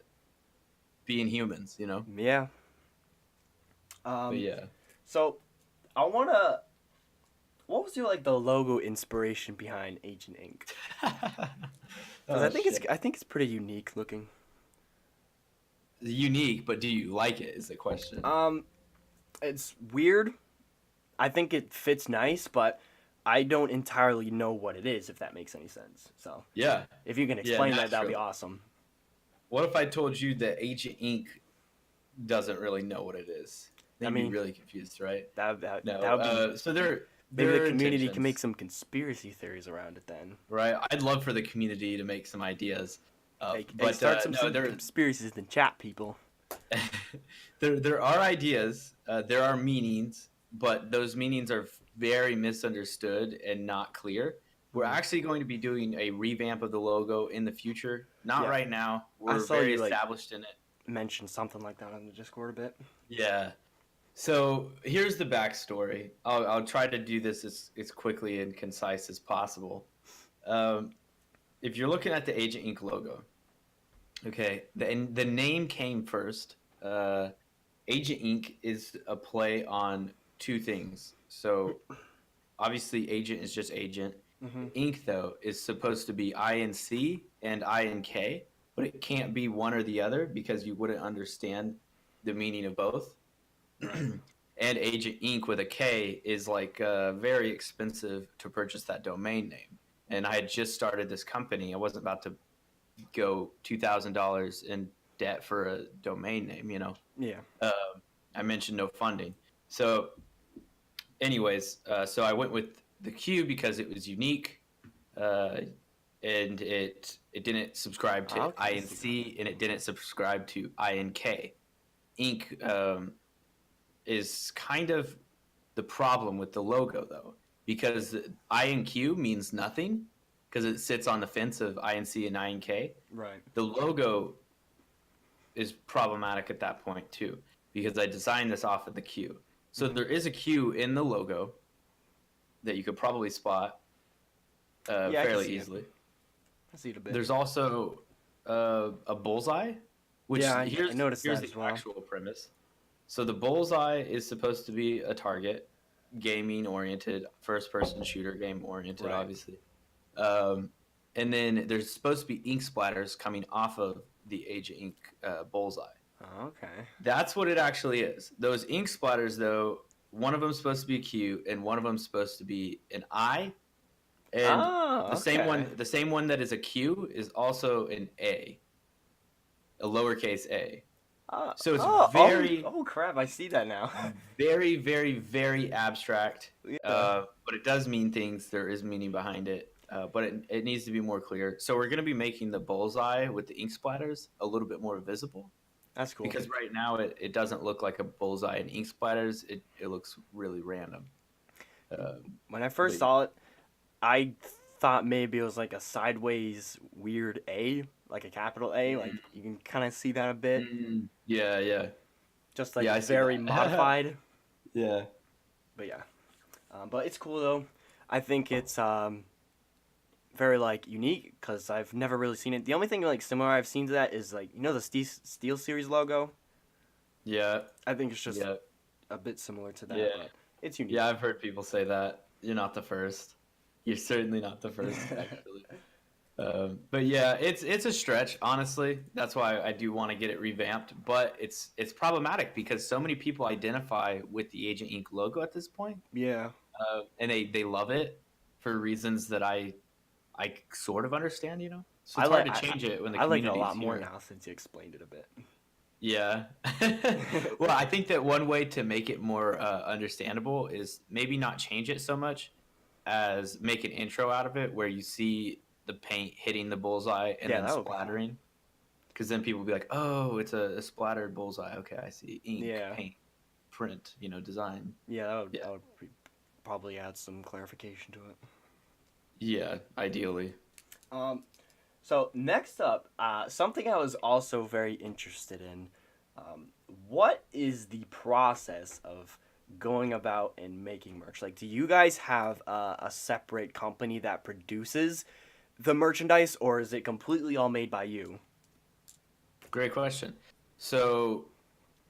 being humans. Yeah. But yeah. So, what was your the logo inspiration behind Agent Ink? Because I think it's pretty unique looking. Unique, but do you like it? Is the question. It's weird. I think it fits nice, but I don't entirely know what it is, if that makes any sense. So yeah, if you can explain that would be awesome. What if I told you that Agent Ink doesn't really know what it is? They'd be really confused, right? That would be so they're maybe the community can make some conspiracy theories around it then. Right, I'd love for the community to make some ideas. But start some conspiracies in chat, people. There are ideas, there are meanings, but those meanings are very misunderstood and not clear. We're actually going to be doing a revamp of the logo in the future. Not right now. We're very established in it. Mention something like that on the Discord a bit. Yeah. So here's the backstory. I'll try to do this as quickly and concise as possible. If you're looking at the Agent Ink logo, okay, the name came first. Agent Ink is a play on two things. So obviously Agent is just agent. Mm-hmm. Ink, though, is supposed to be INC and INK, but it can't be one or the other because you wouldn't understand the meaning of both. And Agent Ink with a K is very expensive to purchase that domain name. And I had just started this company. I wasn't about to go $2,000 in debt for a domain name, Yeah. I mentioned no funding. So anyways, so I went with the Q because it was unique, and it didn't subscribe to INC, and it didn't subscribe to INK. Ink is kind of the problem with the logo, though, because INQ means nothing because it sits on the fence of INC and INK. Right. The logo is problematic at that point, too, because I designed this off of the Q. So there is a Q in the logo that you could probably spot fairly easily. I see it a bit. There's also a bullseye, which I here's noticed that the as well. actual premise. So the bullseye is supposed to be a target, gaming-oriented, first-person shooter, game-oriented, right. Obviously. And then there's supposed to be ink splatters coming off of the Agent Ink bullseye. Oh, okay. That's what it actually is. Those ink splatters, though, one of them's supposed to be a Q, and one of them's supposed to be an I. And the same one that is a Q is also an A, a lowercase a. So it's very... Oh, crap, I see that now. very, very, very abstract. Yeah. But it does mean things. There is meaning behind it. But it needs to be more clear. So we're going to be making the bullseye with the ink splatters a little bit more visible. That's cool. Because right now it doesn't look like a bullseye and ink splatters. It looks really random. When I first saw it, I thought maybe it was like a sideways weird A, like a capital A. Like you can kind of see that a bit. Yeah. Just very modified. Yeah. But yeah. But it's cool though. I think it's very unique because I've never really seen it. The only thing similar I've seen to that is the Steel Series logo. Yeah. I think it's just a bit similar to that. Yeah. But it's unique. Yeah, I've heard people say that. You're not the first. You're certainly not the first, actually. But yeah, it's a stretch, honestly. That's why I do want to get it revamped. But it's problematic because so many people identify with the Agent Inc. logo at this point, Yeah. and they love it for reasons that I sort of understand. So I it's hard like to change it when the I like it a community's lot more here. now since you explained it a bit. Yeah. Well, I think that one way to make it more understandable is maybe not change it so much as make an intro out of it where you see the paint hitting the bullseye and Yeah, then that would be cool. splattering. Because then people will be like, oh, it's a splattered bullseye. Okay, I see. Ink, Yeah. paint, print, design. Yeah, Yeah. that would probably add some clarification to it. Yeah, ideally. So next up, something I was also very interested in. What is the process of going about and making merch? Like, do you guys have a separate company that produces the merchandise, or is it completely all made by you? Great question. So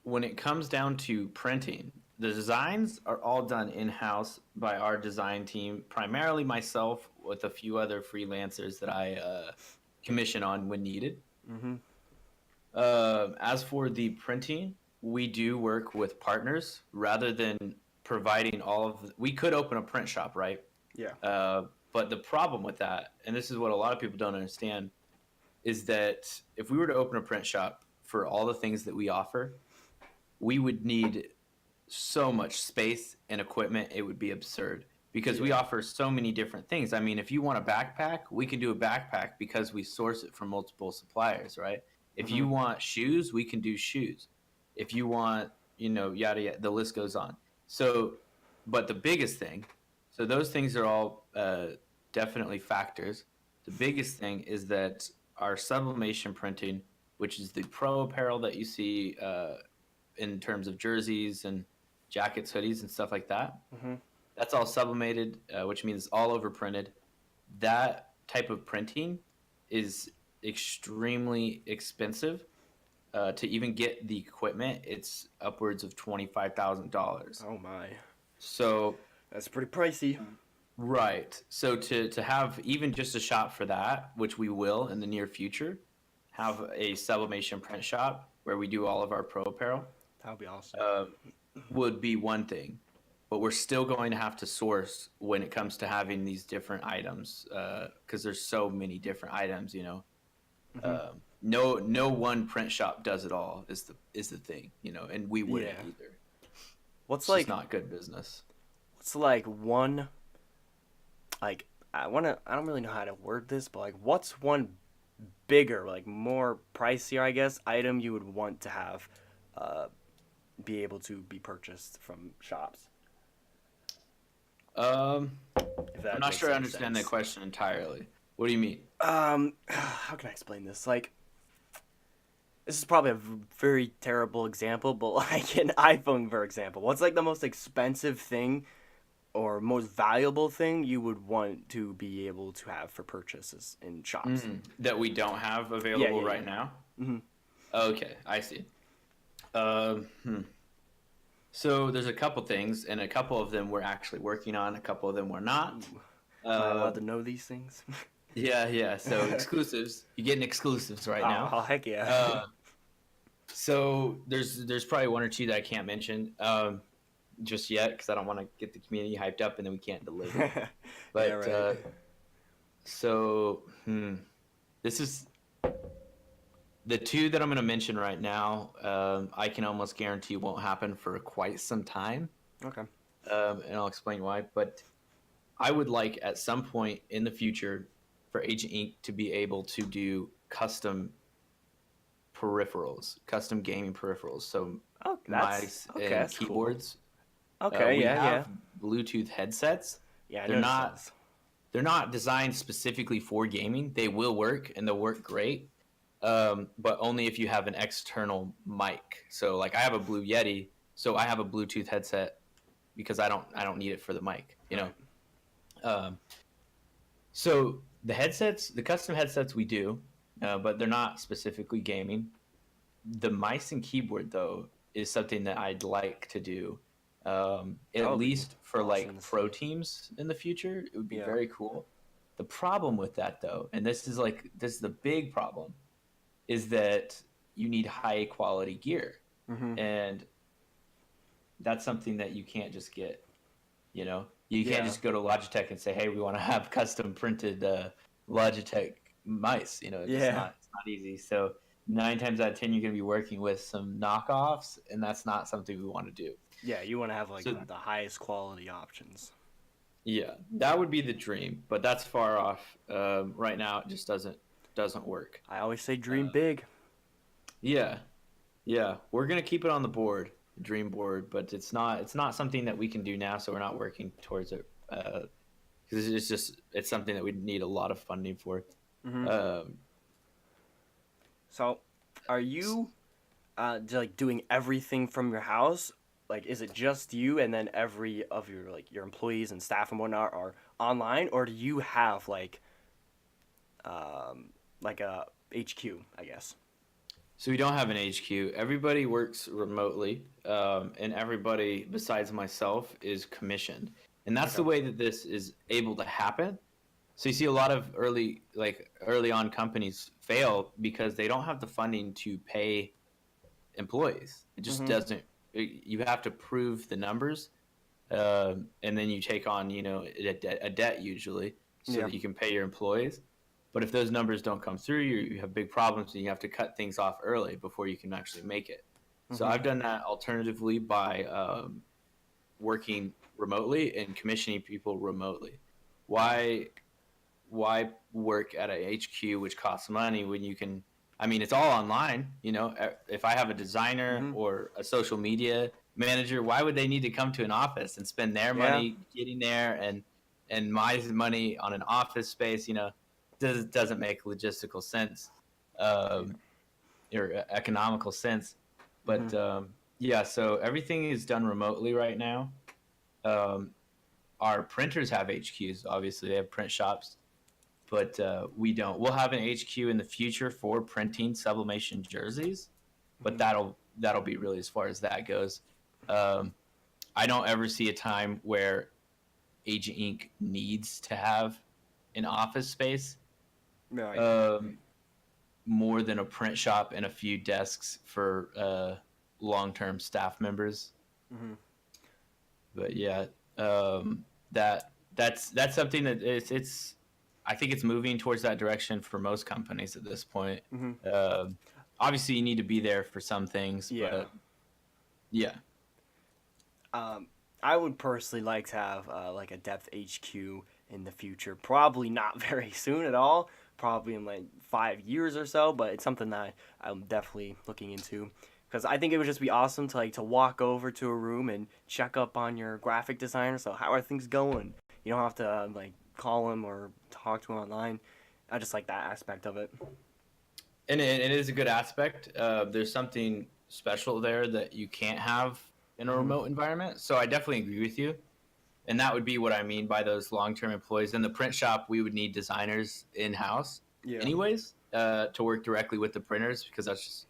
when it comes down to printing, the designs are all done in-house by our design team, primarily myself with a few other freelancers that I commission on when needed. Mm-hmm. As for the printing, we do work with partners rather than providing all of we could open a print shop, right? Yeah. But the problem with that, and this is what a lot of people don't understand, is that if we were to open a print shop for all the things that we offer, we would need so much space and equipment, it would be absurd because we offer so many different things. I mean, if you want a backpack, we can do a backpack because we source it from multiple suppliers, right? If you want shoes, we can do shoes. If you want, yada yada, the list goes on. So, but the biggest thing, so those things are all definitely factors. The biggest thing is that our sublimation printing, which is the pro apparel that you see in terms of jerseys and jackets, hoodies, and stuff like that. Mm-hmm. That's all sublimated, which means all over printed. That type of printing is extremely expensive. To even get the equipment, it's upwards of $25,000. Oh my. So That's pretty pricey. right. So to have even just a shop for that, which we will in the near future, have a sublimation print shop where we do all of our pro apparel, That would be awesome. would be one thing. But we're still going to have to source when it comes to having these different items because there's so many different items, No one print shop does it all is the thing, and we wouldn't either. What's It's like just not good business. what's like one like I don't really know how to word this, but like what's one bigger, like more pricier, I guess, item you would want to have be able to be purchased from shops? I'm If not sure I understand that question entirely. What do you mean? How can I explain this? Like, this is probably a very terrible example, but like an iPhone, for example, what's like the most expensive thing or most valuable thing you would want to be able to have for purchases in shops? That we don't have available right now? Mm-hmm. Okay, I see. So there's a couple things, and a couple of them we're actually working on. A couple of them we're not. Am I allowed to know these things? Yeah. So exclusives. You're getting exclusives right now. Oh, heck yeah. So there's probably one or two that I can't mention just yet because I don't want to get the community hyped up and then we can't deliver. But Yeah, right. This is the two that I'm going to mention right now. I can almost guarantee won't happen for quite some time. Okay. And I'll explain why. But I would like at some point in the future for Agent Inc. to be able to do custom peripherals, custom gaming peripherals. So mice and that's cool. keyboards. Okay, We yeah. have Bluetooth headsets. Yeah, I They're noticed not those. they're not designed specifically for gaming. They will work and they'll work great. But only if you have an external mic. So like I have a Blue Yeti, so I have a Bluetooth headset because I don't need it for the mic, So the custom headsets we do, but they're not specifically gaming. The mice and keyboard though is something that I'd like to do. At least for like pro teams in the future, it would be very cool. The problem with that, though, and this is the big problem, is that you need high quality gear, and that's something that you can't just get. You can't just go to Logitech and say, "Hey, we want to have custom printed Logitech mice." It's not easy. So 9 times out of 10, you're going to be working with some knockoffs, and that's not something we want to do. Yeah, you want to have the highest quality options. Yeah, that would be the dream, but that's far off. Right now, it just doesn't work. I always say dream big. Yeah, we're gonna keep it on the board, dream board, but it's not something that we can do now, so we're not working towards it because it's something that we need a lot of funding for. So, are you doing everything from your house? Like, is it just you, and then every of your employees and staff and whatnot are online, or do you have a HQ, I guess? So we don't have an HQ. Everybody works remotely, and everybody besides myself is commissioned, and that's the way that this is able to happen. So you see a lot of early on companies fail because they don't have the funding to pay employees. It just doesn't. You have to prove the numbers, and then you take on a debt usually so that you can pay your employees. But if those numbers don't come through, you have big problems, and you have to cut things off early before you can actually make it. So I've done that alternatively by working remotely and commissioning people remotely. Why work at a HQ which costs money when you can? I mean, it's all online. If I have a designer or a social media manager, why would they need to come to an office and spend their money getting there and my money on an office space? Doesn't make logistical sense or economical sense. But so everything is done remotely right now. Our printers have HQs. Obviously, they have print shops. But we don't. We'll have an HQ in the future for printing sublimation jerseys, but that'll be really as far as that goes. I don't ever see a time where Agent Inc. needs to have an office space more than a print shop and a few desks for long-term staff members. But yeah, that's something that it's. I think it's moving towards that direction for most companies at this point. Obviously, you need to be there for some things. But I would personally like to have a Depth HQ in the future. Probably not very soon at all. Probably in 5 years or so. But it's something that I'm definitely looking into. Because I think it would just be awesome to walk over to a room and check up on your graphic designer. So how are things going? You don't have to call him or talk to him online. I just like that aspect of it. And it is a good aspect. There's something special there that you can't have in a remote environment. So I definitely agree with you. And that would be what I mean by those long-term employees. In the print shop, we would need designers in-house anyways to work directly with the printers because that's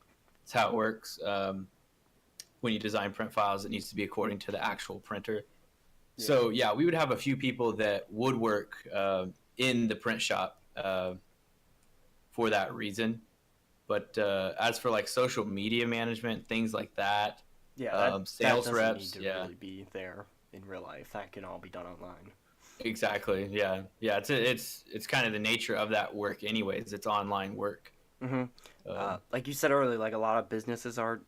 how it works. When you design print files, it needs to be according to the actual printer. So we would have a few people that would work in the print shop for that reason. But as for social media management, things like that, sales that reps, need to really be there in real life. That can all be done online. Exactly. Yeah. It's kind of the nature of that work, anyways. It's online work. Like you said earlier, a lot of businesses are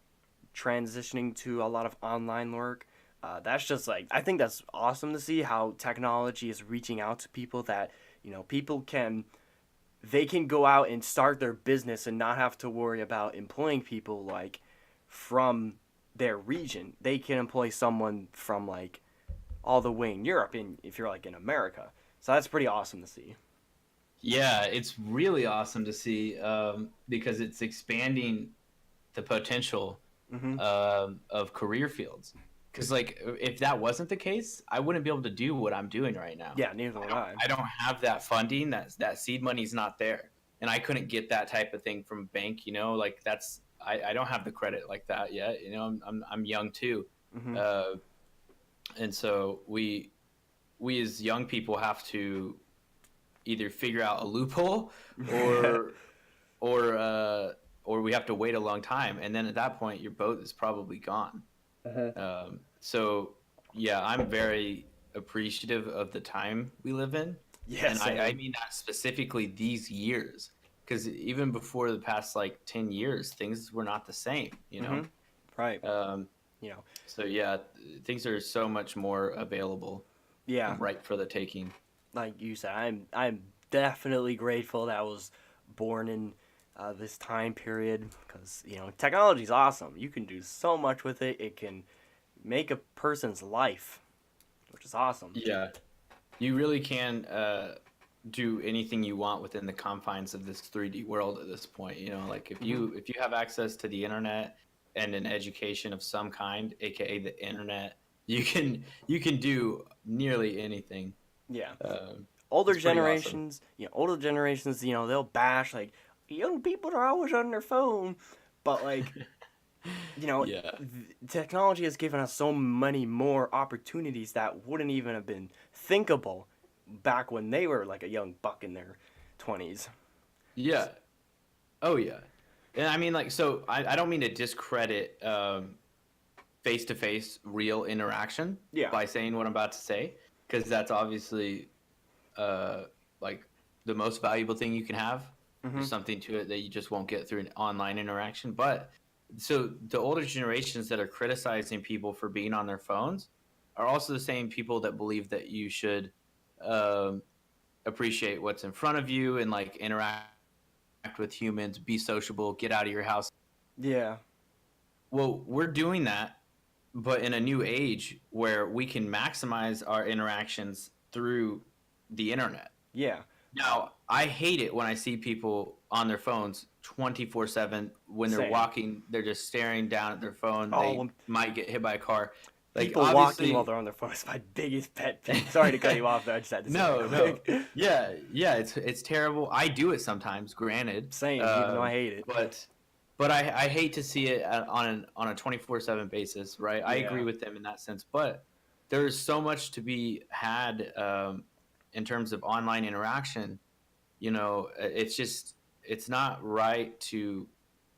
transitioning to a lot of online work. That's just I think that's awesome to see how technology is reaching out to people that, people can go out and start their business and not have to worry about employing people from their region. They can employ someone from all the way in Europe if you're in America. So that's pretty awesome to see. Yeah, it's really awesome to see because it's expanding the potential of career fields. Because if that wasn't the case, I wouldn't be able to do what I'm doing right now. Yeah, neither would I. I don't have that funding. That seed money's not there, and I couldn't get that type of thing from a bank. That's I don't have the credit like that yet. I'm young too, and so we as young people have to either figure out a loophole or or we have to wait a long time, and then at that point your boat is probably gone. So yeah, I'm very appreciative of the time we live in. Yes, And I mean that specifically these years, because even before the past like 10 years, things were not the same, you know? right. Um, You know, so yeah, things are so much more available yeah, and ripe for the taking. like you said, I'm definitely grateful that I was born in this time period because technology is awesome. You can do so much with it. It can make a person's life, which is awesome. Yeah, you really can do anything you want within the confines of this 3D world at this point. You know, like if you have access to the internet and an education of some kind, aka the internet, you can do nearly anything. Yeah. Um, Older it's pretty awesome. generations, they'll bash like young people are always on their phone, but like, Yeah. technology has given us so many more opportunities that wouldn't even have been thinkable back when they were like a young buck in their 20s. Yeah. Oh yeah. And I mean, like, so I don't mean to discredit face-to-face real interaction by saying what I'm about to say, because that's obviously like the most valuable thing you can have. There's something to it that you just won't get through an online interaction. But so the older generations that are criticizing people for being on their phones are also the same people that believe that you should appreciate what's in front of you and like interact with humans, be sociable, get out of your house. Yeah. Well, we're doing that, but in a new age where we can maximize our interactions through the internet. Yeah. Now, I hate it when I see people on their phones 24/7. When they're Same. walking, they're just staring down at their phone. Oh, They when- might get hit by a car. Like, People obviously, walking while they're on their phone is my biggest pet peeve. Sorry to cut you off, though. I just had to say no, that no, quick. yeah, it's terrible. I do it sometimes, granted. Same, even though I hate it. But I hate to see it on a 24/7 basis, right? I agree with them in that sense, but there's so much to be had in terms of online interaction. You know, it's not right to,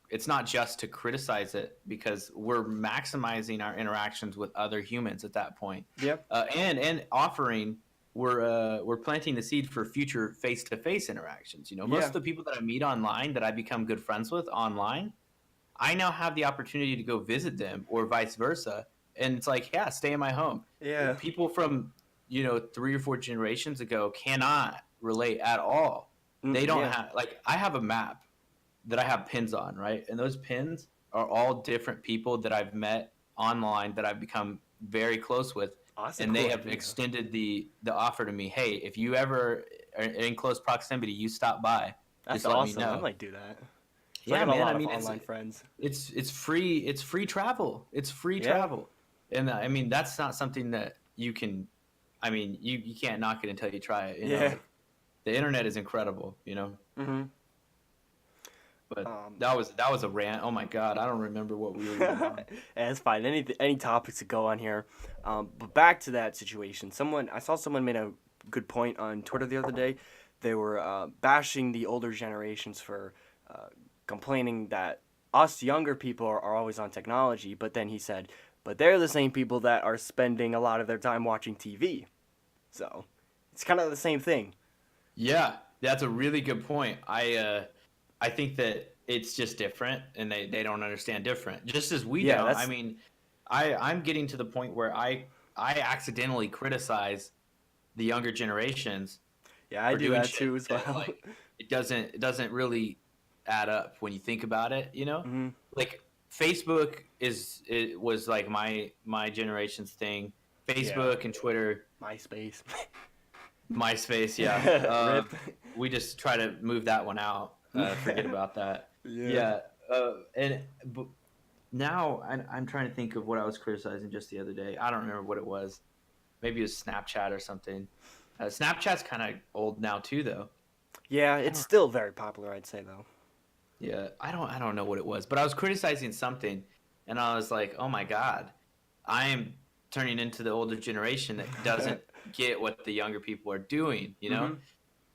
it's not just to criticize it, because we're maximizing our interactions with other humans at that point. Yep. And offering, we're planting the seed for future face-to-face interactions. You know, most of the people that I meet online, that I become good friends with online, I now have the opportunity to go visit them, or vice versa. And it's like, yeah, stay in my home. Yeah. People from 3 or 4 generations ago cannot relate at all. They don't have, like, I have a map that I have pins on, right? And those pins are all different people that I've met online that I've become very close with. And they have extended the offer to me. Hey, if you ever are in close proximity, you stop by. That's just awesome. let me know. I might do that. Yeah, man. I mean, online friends. It's free. It's free travel. It's free travel. And I mean, that's not something that you can. I mean, you can't knock it until you try it. You know? The internet is incredible. You know. Mm-hmm. But that was a rant. Oh my god, I don't remember what we were doing. Yeah, it's fine. Any topics to go on here. But back to that situation. I saw someone made a good point on Twitter the other day. They were bashing the older generations for complaining that us younger people are always on technology. But then he said, but they're the same people that are spending a lot of their time watching TV. So it's kind of the same thing. Yeah, that's a really good point. I think that it's just different, and they don't understand different, just as we don't. I mean, I'm getting to the point where I accidentally criticize the younger generations. Yeah, I do that too as well. Like, it doesn't really add up when you think about it. You know, like Facebook was like my generation's thing. Facebook and Twitter, MySpace, yeah. We just try to move that one out. Forget about that. But now I'm trying to think of what I was criticizing just the other day. I don't remember what it was. Maybe it was Snapchat or something. Snapchat's kind of old now too, though. Yeah, it's still very popular, I'd say, though. Yeah, I don't know what it was, but I was criticizing something, and I was like, oh my god, I am turning into the older generation that doesn't get what the younger people are doing, you know?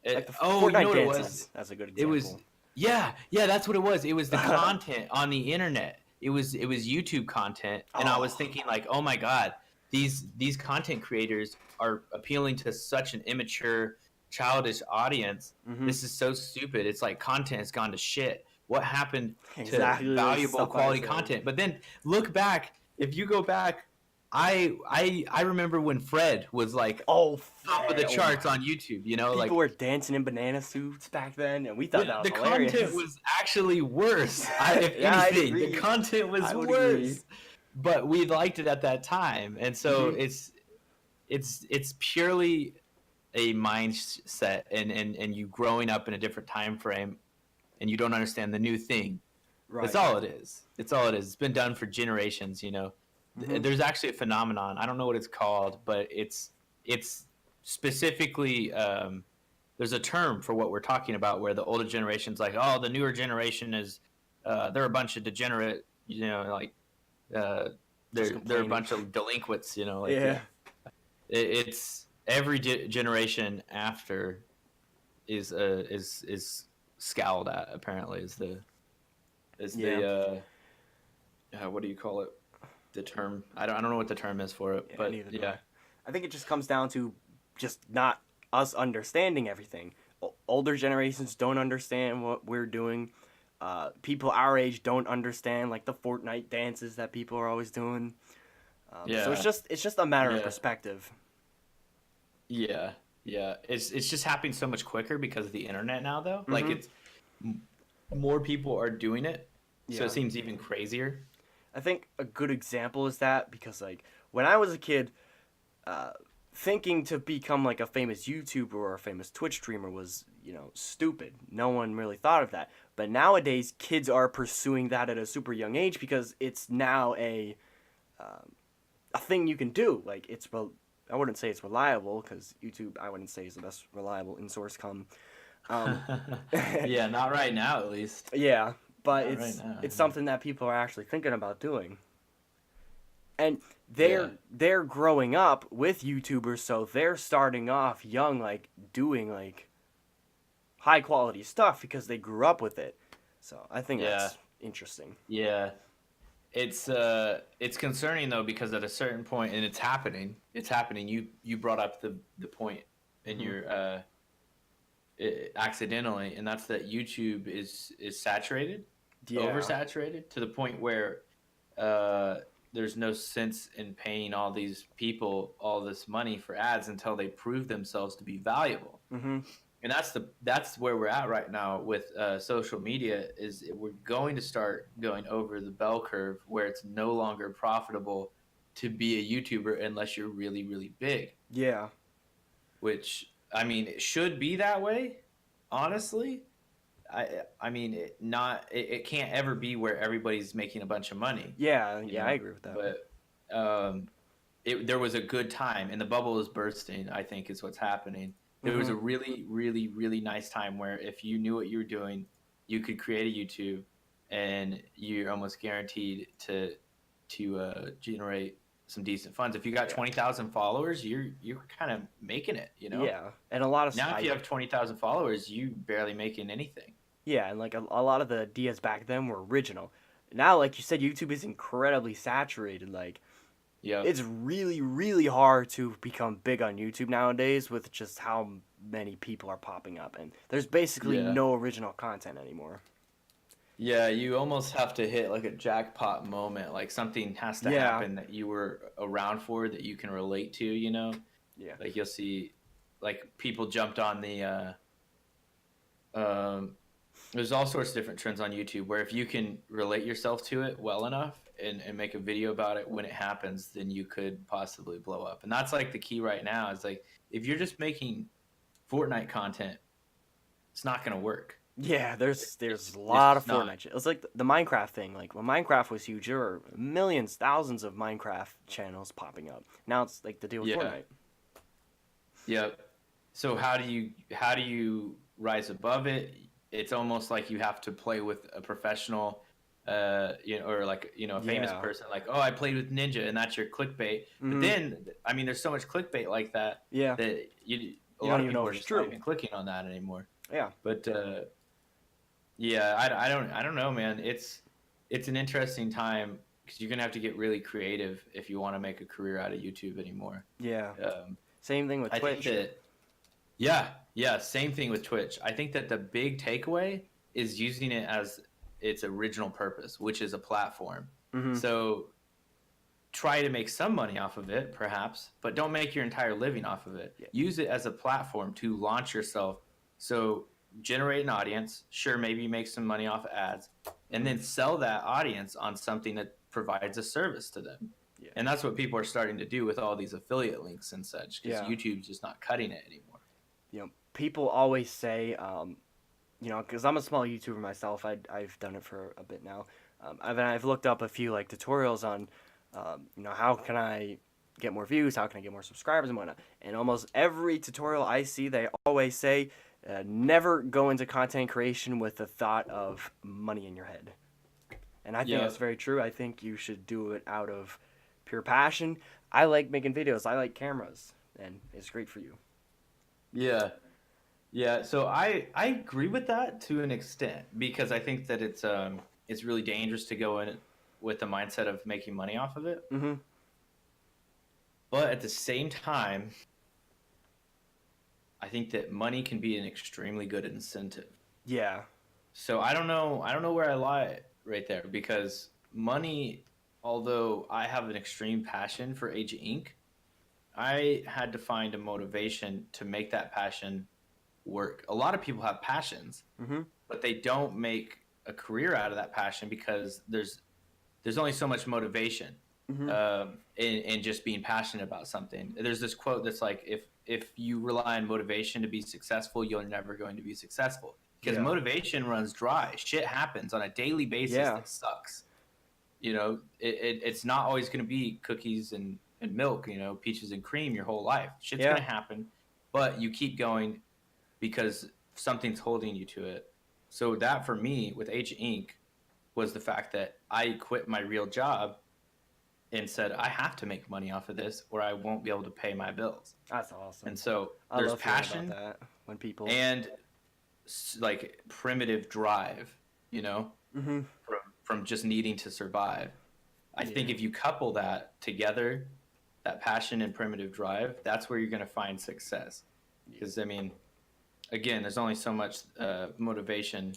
Like the Oh, you know Fortnite what it dances. was? That's a good It example. was yeah, that's what it was. It was the content on the internet. It was YouTube content, and I was thinking like, oh my god, these content creators are appealing to such an immature, childish audience. Mhm. This is so stupid. It's like content has gone to shit. What happened to Exactly, the valuable stuff I quality said. content? But then look back. If you go back, I remember when Fred was like Oh, top of the Fred, oh charts my. on YouTube. You know, People like were dancing in banana suits back then, and we thought that was the hilarious. content was actually worse. If Yeah, I'd anything, the agree. content was I would worse. agree. But we liked it at that time, and so Mhm. it's purely a mindset, and you growing up in a different time frame, and you don't understand the new thing. Right. That's all it is. It's all it is. It's been done for generations. Mhm. There's actually a phenomenon. I don't know what it's called, but it's specifically there's a term for what we're talking about, where the older generation's like, oh, the newer generation is they're a bunch of degenerate, like they're a complaining. bunch of delinquents, like Yeah. it's every generation after is scowled at, apparently, is the what do you call it? The term. I don't know what the term is for it, Yeah, but neither do yeah. I think it just comes down to just not us understanding everything. Older generations don't understand what we're doing. People our age don't understand like the Fortnite dances that people are always doing. So it's just a matter of Yeah. perspective. Yeah, it's just happening so much quicker because of the internet now, though. Like Mhm. it's more people are doing it, so Yeah. it seems even crazier. I think a good example is that because like when I was a kid, thinking to become like a famous YouTuber or a famous Twitch streamer was stupid. No one really thought of that. But nowadays, kids are pursuing that at a super young age because it's now a thing you can do. Like I wouldn't say it's reliable because YouTube I wouldn't say is the best reliable in source come. Yeah, not right now, at least. Yeah, but Not right now, it's yeah. something that people are actually thinking about doing. And they're growing up with YouTubers, so they're starting off young, like doing like high quality stuff because they grew up with it. So I think that's interesting. Yeah, it's concerning though, because at a certain point, and it's happening. You brought up the point in your accidentally, and that's that YouTube is saturated, Yeah. oversaturated, to the point where there's no sense in paying all these people all this money for ads until they prove themselves to be valuable. Mm-hmm. And that's where we're at right now with social media. Is we're going to start going over the bell curve where it's no longer profitable to be a YouTuber unless you're really, really big. Yeah. Which, I mean, it should be that way, honestly. I mean, it can't ever be where everybody's making a bunch of money. Yeah, I agree with that. But there was a good time, and the bubble is bursting, I think, is what's happening. There was a really, really, really nice time where if you knew what you were doing, you could create a YouTube, and you're almost guaranteed to generate some decent funds. If you got 20,000 followers, you're kind of making it, Yeah, and a lot of now if you have 20,000 followers, you barely making anything. Yeah, and like a lot of the ideas back then were original. Now, like you said, YouTube is incredibly saturated. Like, Yeah, it's really, really hard to become big on YouTube nowadays with just how many people are popping up, and there's basically no original content anymore. Yeah, you almost have to hit like a jackpot moment. Like something has to happen that you were around for, that you can relate to, Yeah. Like you'll see, like people jumped on the. There's all sorts of different trends on YouTube where if you can relate yourself to it well enough and make a video about it when it happens, then you could possibly blow up. And that's like the key right now. Is like if you're just making Fortnite content, it's not going to work. Yeah, there's a lot of not. Fortnite shit. It's like the Minecraft thing. Like when Minecraft was huge, there were millions, thousands of Minecraft channels popping up. Now it's like the deal with Fortnite. Yep. So how do you rise above it? It's almost like you have to play with a professional, or like a famous person. Like, oh, I played with Ninja, and that's your clickbait. But then, I mean, there's so much clickbait like that. Yeah. That a You lot don't of even know people if are it's just not true. even clicking on that anymore. Yeah. But yeah, I don't know, man. It's an interesting time because you're gonna have to get really creative if you want to make a career out of YouTube anymore. Yeah. Um, Same thing with I think Twitch. that yeah, same thing with Twitch. I think that the big takeaway is using it as its original purpose, which is a platform. Mm-hmm. So try to make some money off of it, perhaps, but don't make your entire living off of it. Yeah. Use it as a platform to launch yourself. So generate an audience, sure, maybe make some money off ads, and then sell that audience on something that provides a service to them. Yeah. And that's what people are starting to do with all these affiliate links and such, because Yeah. YouTube's just not cutting it anymore. You know, people always say, you know, because I'm a small YouTuber myself. I've done it for a bit now. I've looked up a few like tutorials on, you know, how can I get more views? How can I get more subscribers and whatnot? And almost every tutorial I see, they always say, never go into content creation with the thought of money in your head. And I think that's very true. I think you should do it out of pure passion. I like making videos. I like cameras, and it's great for you. Yeah. So I agree with that to an extent, because I think that it's really dangerous to go in with the mindset of making money off of it. Mm-hmm. But at the same time, I think that money can be an extremely good incentive. Yeah. So I don't know where I lie right there, because money, although I have an extreme passion for Age of Ink, I had to find a motivation to make that passion work. A lot of people have passions, Mm-hmm. but they don't make a career out of that passion because there's only so much motivation in just being passionate about something. There's this quote that's like, if you rely on motivation to be successful, you're never going to be successful, because motivation runs dry. Shit happens on a daily basis that sucks. You know, it's not always going to be cookies and milk, you know, peaches and cream your whole life. Shit's going to happen, but you keep going because something's holding you to it. So that, for me, with Age of Ink, was the fact that I quit my real job and said, I have to make money off of this or I won't be able to pay my bills. That's awesome. And so I there's love hearing passion about that when people and like primitive drive, you know, from just needing to survive. I think if you couple that together, that passion and primitive drive, that's where you're going to find success. Because, I mean, again, there's only so much motivation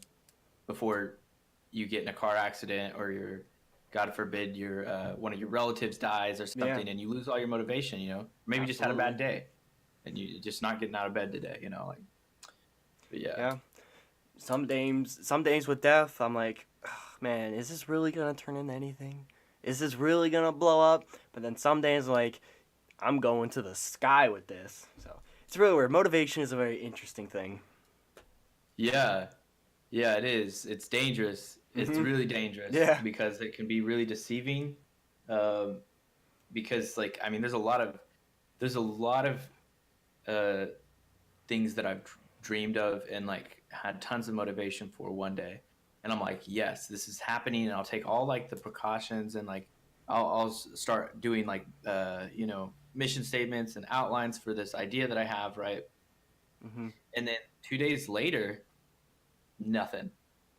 before you get in a car accident or you're, God forbid, your one of your relatives dies or something and you lose all your motivation, you know. Maybe you just had a bad day and you're just not getting out of bed today, you know. Like, but yeah. Some days with death, I'm like, oh, man, is this really going to turn into anything? Is this really going to blow up? But then some days, like, I'm going to the sky with this. So it's really weird. Motivation is a very interesting thing. Yeah, it is. It's dangerous. It's really dangerous. Yeah. Because it can be really deceiving. Because, like, I mean, there's a lot of things that I've dreamed of and like had tons of motivation for one day, and I'm like, yes, this is happening, and I'll take all like the precautions and like I'll start doing like you know, mission statements and outlines for this idea that I have, right? And then 2 days later, nothing.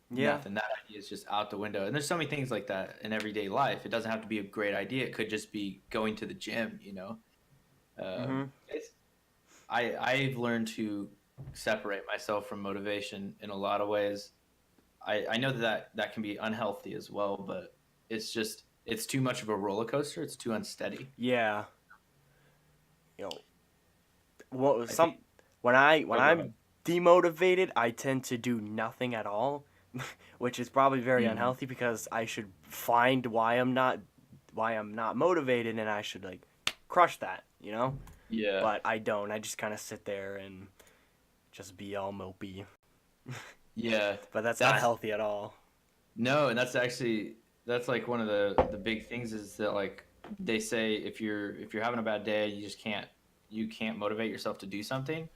Nothing. That idea is just out the window. And there's so many things like that in everyday life. It doesn't have to be a great idea. It could just be going to the gym, you know. I've learned to separate myself from motivation in a lot of ways. I know that can be unhealthy as well, but it's too much of a roller coaster. It's too unsteady. Yeah. You know, when I'm demotivated, I tend to do nothing at all, which is probably very unhealthy because I should find why I'm not motivated and I should like crush that, you know? Yeah. But I don't. I just kind of sit there and just be all mopey. Yeah. But that's not healthy at all. No, and that's like one of the big things is that like they say if you're having a bad day, you can't motivate yourself to do something.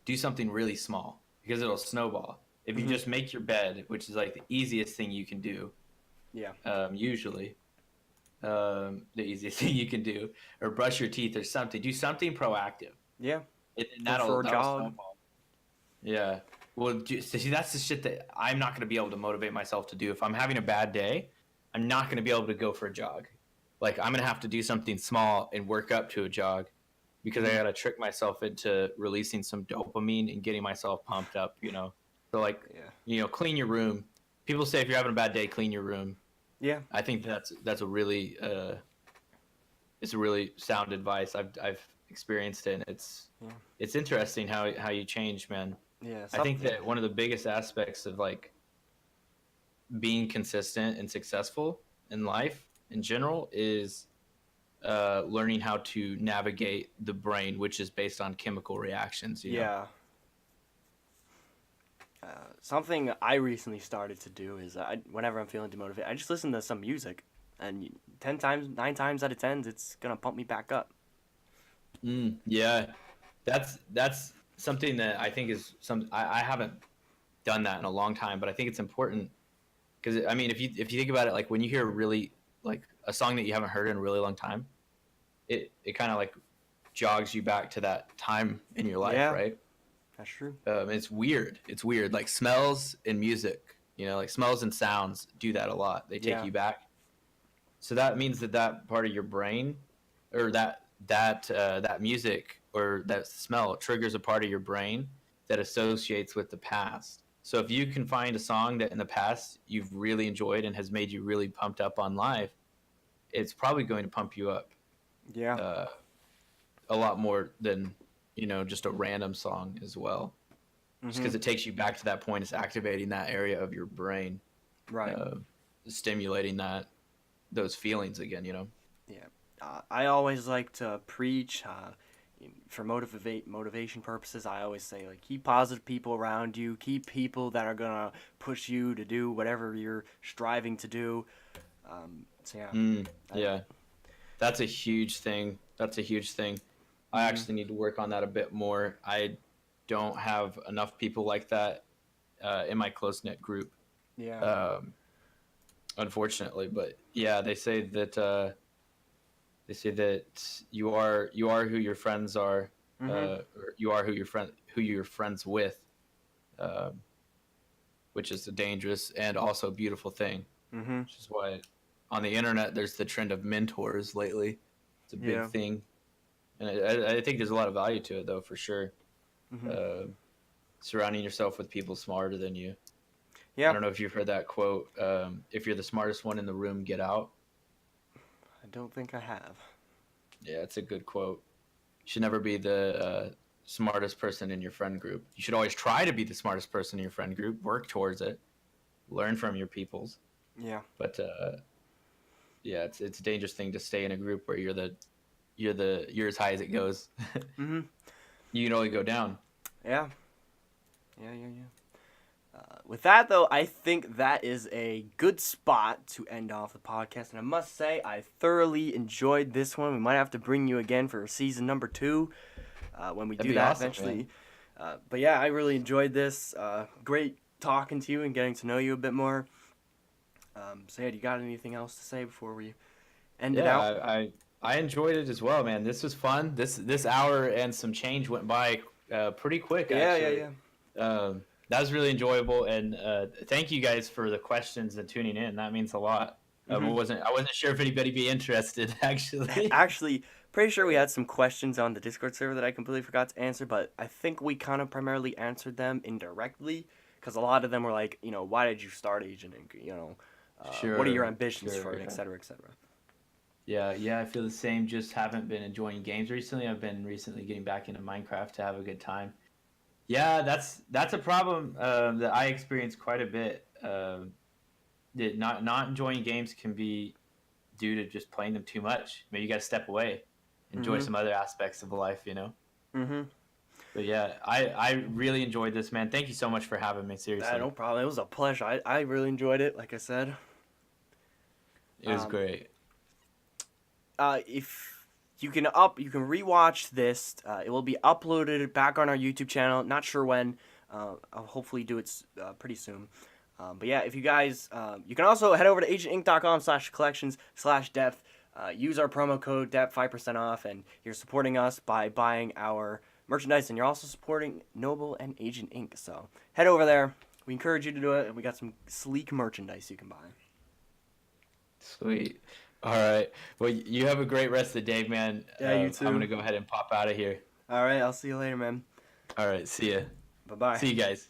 Do something really small because it'll snowball. If you just make your bed, which is like the easiest thing you can do. Yeah. Usually. The easiest thing you can do, or brush your teeth or something. Do something proactive. Yeah. And for a that'll jog. snowball. Yeah. Well, see, that's the shit that I'm not going to be able to motivate myself to do. If I'm having a bad day, I'm not going to be able to go for a jog. Like, I'm going to have to do something small and work up to a jog because I got to trick myself into releasing some dopamine and getting myself pumped up, you know? So, like, clean your room. People say if you're having a bad day, clean your room. Yeah. I think that's a really it's a really sound advice. I've experienced it, and it's interesting how you change, man. Yeah. I think that one of the biggest aspects of like being consistent and successful in life in general is learning how to navigate the brain, which is based on chemical reactions. You know? Something I recently started to do is whenever I'm feeling demotivated, I just listen to some music, and 9 times out of 10, it's gonna pump me back up. Yeah, that's something that I think is I haven't done that in a long time, but I think it's important because I mean, if you think about it, like when you hear really like a song that you haven't heard in a really long time, it kind of like jogs you back to that time in your life, right? That's true. It's weird. Like smells and music, like smells and sounds do that a lot. They take you back. So that means that part of your brain, or that music or that smell triggers a part of your brain that associates with the past. So if you can find a song that in the past you've really enjoyed and has made you really pumped up on life, it's probably going to pump you up. Yeah. A lot more than just a random song as well, just because it takes you back to that point. It's activating that area of your brain, right? Stimulating those feelings again. Yeah, I always like to preach for motivation purposes. I always say, like, keep positive people around you, keep people that are gonna push you to do whatever you're striving to do. So yeah, that's a huge thing. I actually need to work on that a bit more. I don't have enough people like that in my close-knit group. Yeah. Unfortunately, but yeah, they say that you are who your friends are, or you are who you're friends with, which is a dangerous and also beautiful thing. Which is why on the internet there's the trend of mentors lately. It's a big thing. And I think there's a lot of value to it, though, for sure. Surrounding yourself with people smarter than you. Yeah. I don't know if you've heard that quote. If you're the smartest one in the room, get out. I don't think I have. Yeah, it's a good quote. You should never be the smartest person in your friend group. You should always try to be the smartest person in your friend group. Work towards it. Learn from your peoples. Yeah. But yeah, it's a dangerous thing to stay in a group where you're as high as it goes. You can only go down. Yeah. With that, though, I think that is a good spot to end off the podcast. And I must say, I thoroughly enjoyed this one. We might have to bring you again for season number 2 when we do that awesome, eventually. But yeah, I really enjoyed this. Great talking to you and getting to know you a bit more. So yeah, do you got anything else to say before we end it out? I enjoyed it as well, man. This was fun. This hour and some change went by pretty quick. Actually. Yeah. That was really enjoyable, and thank you guys for the questions and tuning in. That means a lot. I wasn't sure if anybody would be interested. Actually, pretty sure we had some questions on the Discord server that I completely forgot to answer, but I think we kind of primarily answered them indirectly because a lot of them were like, why did you start Agent Inc? What are your ambitions for it, et cetera, et cetera. Yeah, I feel the same. Just haven't been enjoying games recently. I've been recently getting back into Minecraft to have a good time. Yeah, that's a problem that I experience quite a bit. That not enjoying games can be due to just playing them too much. Maybe you got to step away, enjoy some other aspects of life, But yeah, I really enjoyed this, man. Thank you so much for having me. Seriously, no problem. It was a pleasure. I really enjoyed it. Like I said, it was great. If you can rewatch this. It will be uploaded back on our YouTube channel. Not sure when. I'll hopefully do it pretty soon. But yeah, if you guys, you can also head over to agentinc.com/collections/depth. Use our promo code depth 5% off, and you're supporting us by buying our merchandise, and you're also supporting Noble and Agent Inc. So head over there. We encourage you to do it, and we got some sleek merchandise you can buy. Sweet. All right. Well, you have a great rest of the day, man. Yeah, you too. I'm gonna go ahead and pop out of here. All right, I'll see you later, man. All right. See ya. Bye-bye. See you guys.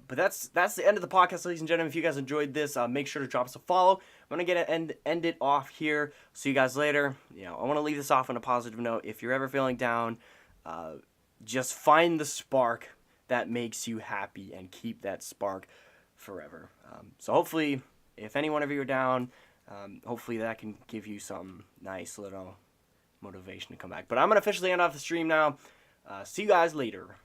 But that's the end of the podcast, ladies and gentlemen. If you guys enjoyed this, make sure to drop us a follow. I'm gonna end it off here. See you guys later. You know, I want to leave this off on a positive note. If you're ever feeling down, just find the spark that makes you happy and keep that spark forever. So hopefully, if any one of you are down, hopefully that can give you some nice little motivation to come back. But I'm gonna officially end off the stream now. See you guys later.